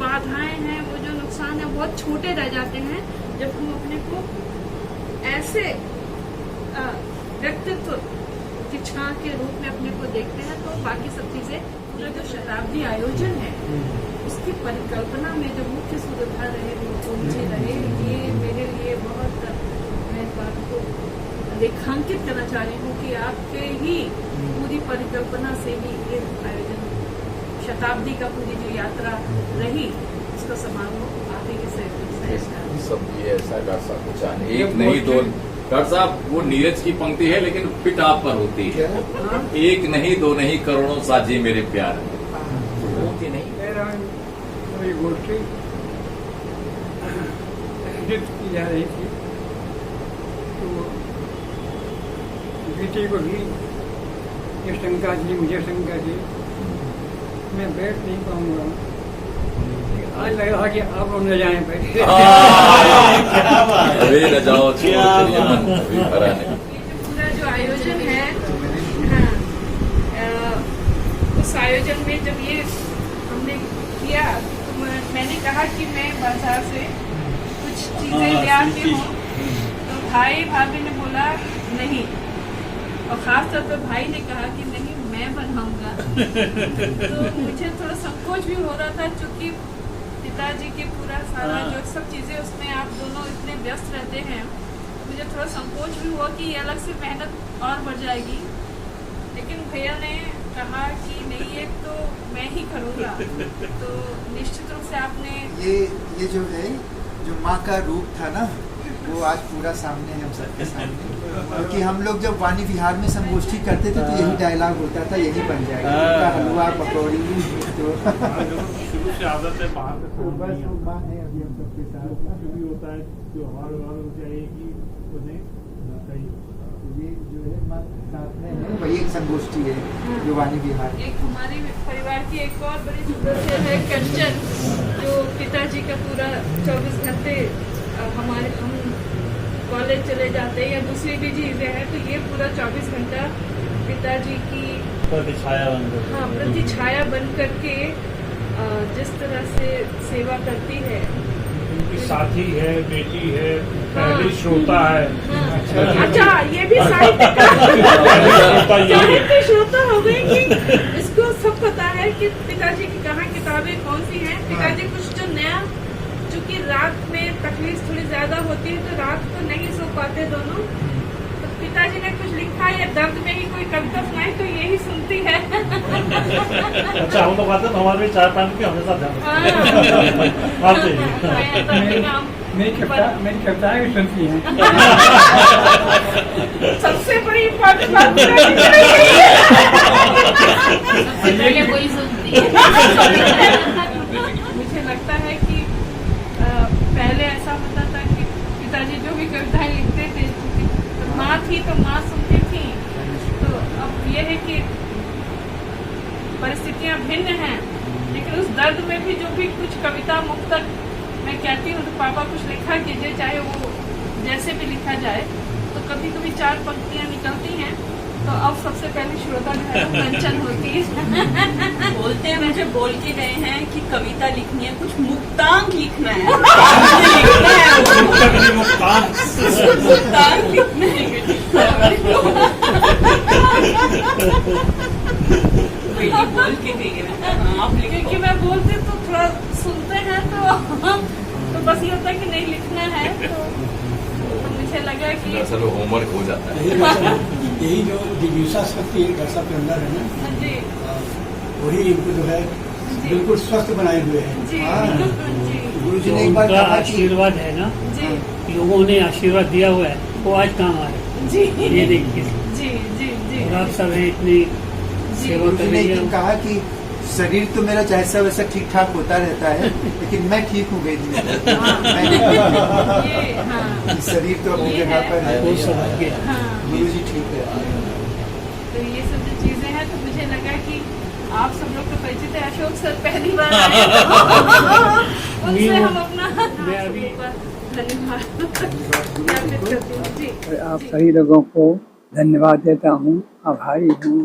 बाधाएं हैं, वो जो नुकसान है, बहुत छोटे रह जाते हैं जब हम अपने को ऐसे व्यक्तित्व की छां के रूप में अपने को देखते हैं। तो बाकी सब चीजें, पूरा जो शताब्दी आयोजन है, उसकी परिकल्पना में जो मुख्य सूत्रधार रहे, वो मुझे रहे, ये मेरे लिए बहुत, मैं इस बात को रेखांकित करना चाह रही हूँ कि आपके ही पूरी परिकल्पना से ही ये आयोजन, शताब्दी का पूरी जो यात्रा रही, उसका समारोह आप ही के सब ये ऐसा कुछ एक नहीं दो। डॉक्टर साहब, वो नीरज की पंक्ति है, लेकिन फिट आप पर होती है। एक नहीं दो नहीं करोड़ों साझी मेरे प्यार, होती नहीं। कोई गोष्ठी आयोजित की जा रही थी, तो बेटे को भी ये शंका थी, मुझे शंका थी, मैं बैठ नहीं पाऊंगा। आज लग रहा कि आप लोग न जाएं बैठे। अभी न जाओ, भरा नहीं। पूरा जो आयोजन है, उस आयोजन में जब ये हमने किया, तो मैंने कहा कि मैं बाजार से कुछ चीजें ले आती हूँ। तो भाई भाभी ने बोला नहीं, और खास तौर पर भाई ने कहा कि नहीं, मैं बनाऊंगा। तो मुझे थोड़ा संकोच भी हो रहा था, क्योंकि पिताजी के पूरा सारा जो सब चीजें, उसमें आप दोनों इतने व्यस्त रहते हैं, मुझे थोड़ा संकोच भी हुआ कि ये अलग से मेहनत और बढ़ जाएगी। लेकिन भैया ने कहा कि नहीं, ये तो मैं ही करूँगा। तो निश्चित रूप से आपने ये जो है, जो माँ का रूप था ना, वो आज पूरा सामने है हम सबके सामने। क्योंकि हम लोग जब वाणी विहार में संगोष्ठी करते थे, तो यही डायलॉग होता था, यही बन जाएगा, हलवा पकौड़ी। तो शुरू से आदत है बाहर से तो बस वो माँ है अभी हम सबके साथ। भी होता है त्योहार हो जाएगी, ये जो है माँ साथ में है, वही एक संगोष्ठी है जो वाणी विहार। एक हमारे परिवार की एक और बड़ी सदस्य है कंचन, जो पिताजी का पूरा 24 घंटे, हम कॉलेज चले जाते हैं या दूसरी भी चीजें हैं, तो ये पूरा 24 घंटा पिताजी की प्रतिछाया बन करके जिस तरह से सेवा करती है। उनकी साथी है, बेटी है, पहली श्रोता है। अच्छा, ये भी साहित्य श्रोता हो गई कि इसको सब पता है कि पिताजी की कहाँ किताबें कौन सी हैं। पिताजी कुछ जो नया, चूंकि रात में तकलीफ थोड़ी ज्यादा होती है, तो रात को नहीं सो पाते दोनों, तो पिताजी ने कुछ लिखा या दर्द में ही कोई कविता सुनाई, तो यही सुनती है। अच्छा, हम लोग आते तो हमारे भी चाय पानी की हमेशा ध्यान मेरी कविताएं भी सुनती हैं। सबसे बड़ी इम्पोर्टेंट बात कोई सुनती है। मुझे लगता है कि पहले ऐसा होता था कि पिताजी जो भी कविताएं लिखते थे, तो माँ थी तो माँ सुनती थी। तो अब यह है कि परिस्थितियां भिन्न हैं, लेकिन उस दर्द में भी जो भी कुछ कविता मुक्तक मैं कहती हूँ, तो पापा कुछ लिखा कीजिए, चाहे वो जैसे भी लिखा जाए, कभी कभी 4 पंक्तियां निकलती हैं, तो अब सबसे पहले श्रोता जो है वो मंचन होती है। बोलते हैं, मुझे बोल के गए हैं कि कविता लिखनी है, कुछ मुक्तांक लिखना है। मुक्तांक लिखना है, बोल के गई है। आप लिखो। क्योंकि मैं बोलती तो थोड़ा सुनते हैं तो बस ये होता है कि नहीं लिखना है, तो मुझे लगा कि दरअसल होमवर्क हो जाता है। यही जो जिज्ञासा शक्ति दर्शक के अंदर है ना, जी वही इनको जो है बिल्कुल स्वस्थ बनाए हुए हैं। जी जी गुरु जी ने एक बार उनका कहा कि आशीर्वाद है ना, जी लोगों ने आशीर्वाद दिया हुआ है, वो आज काम आ रहा जी है। ये देखिए, जी जी जी और आप सब हैं इतनी सेवा गुरु कर जी ने रही एक दिन है। कहा कि शरीर तो मेरा जैसा वैसा ठीक ठाक होता रहता है, लेकिन मैं ठीक हूँ वेद में। मैं नहीं ठीक ये हाँ हूँ। शरीर तो अपनी ये जगह पर है, वो सौभाग्य है। हाँ गुरु जी ठीक है। तो ये सब जो चीजें हैं, तो मुझे लगा कि आप सब लोग तो परिचित है, अशोक सर पहली बार आए तो उनसे हम अपना मैं अभी- धन्यवाद ज्ञापित करती हूँ। जी और आप सभी लोगों को धन्यवाद देता हूँ, आभारी हूँ।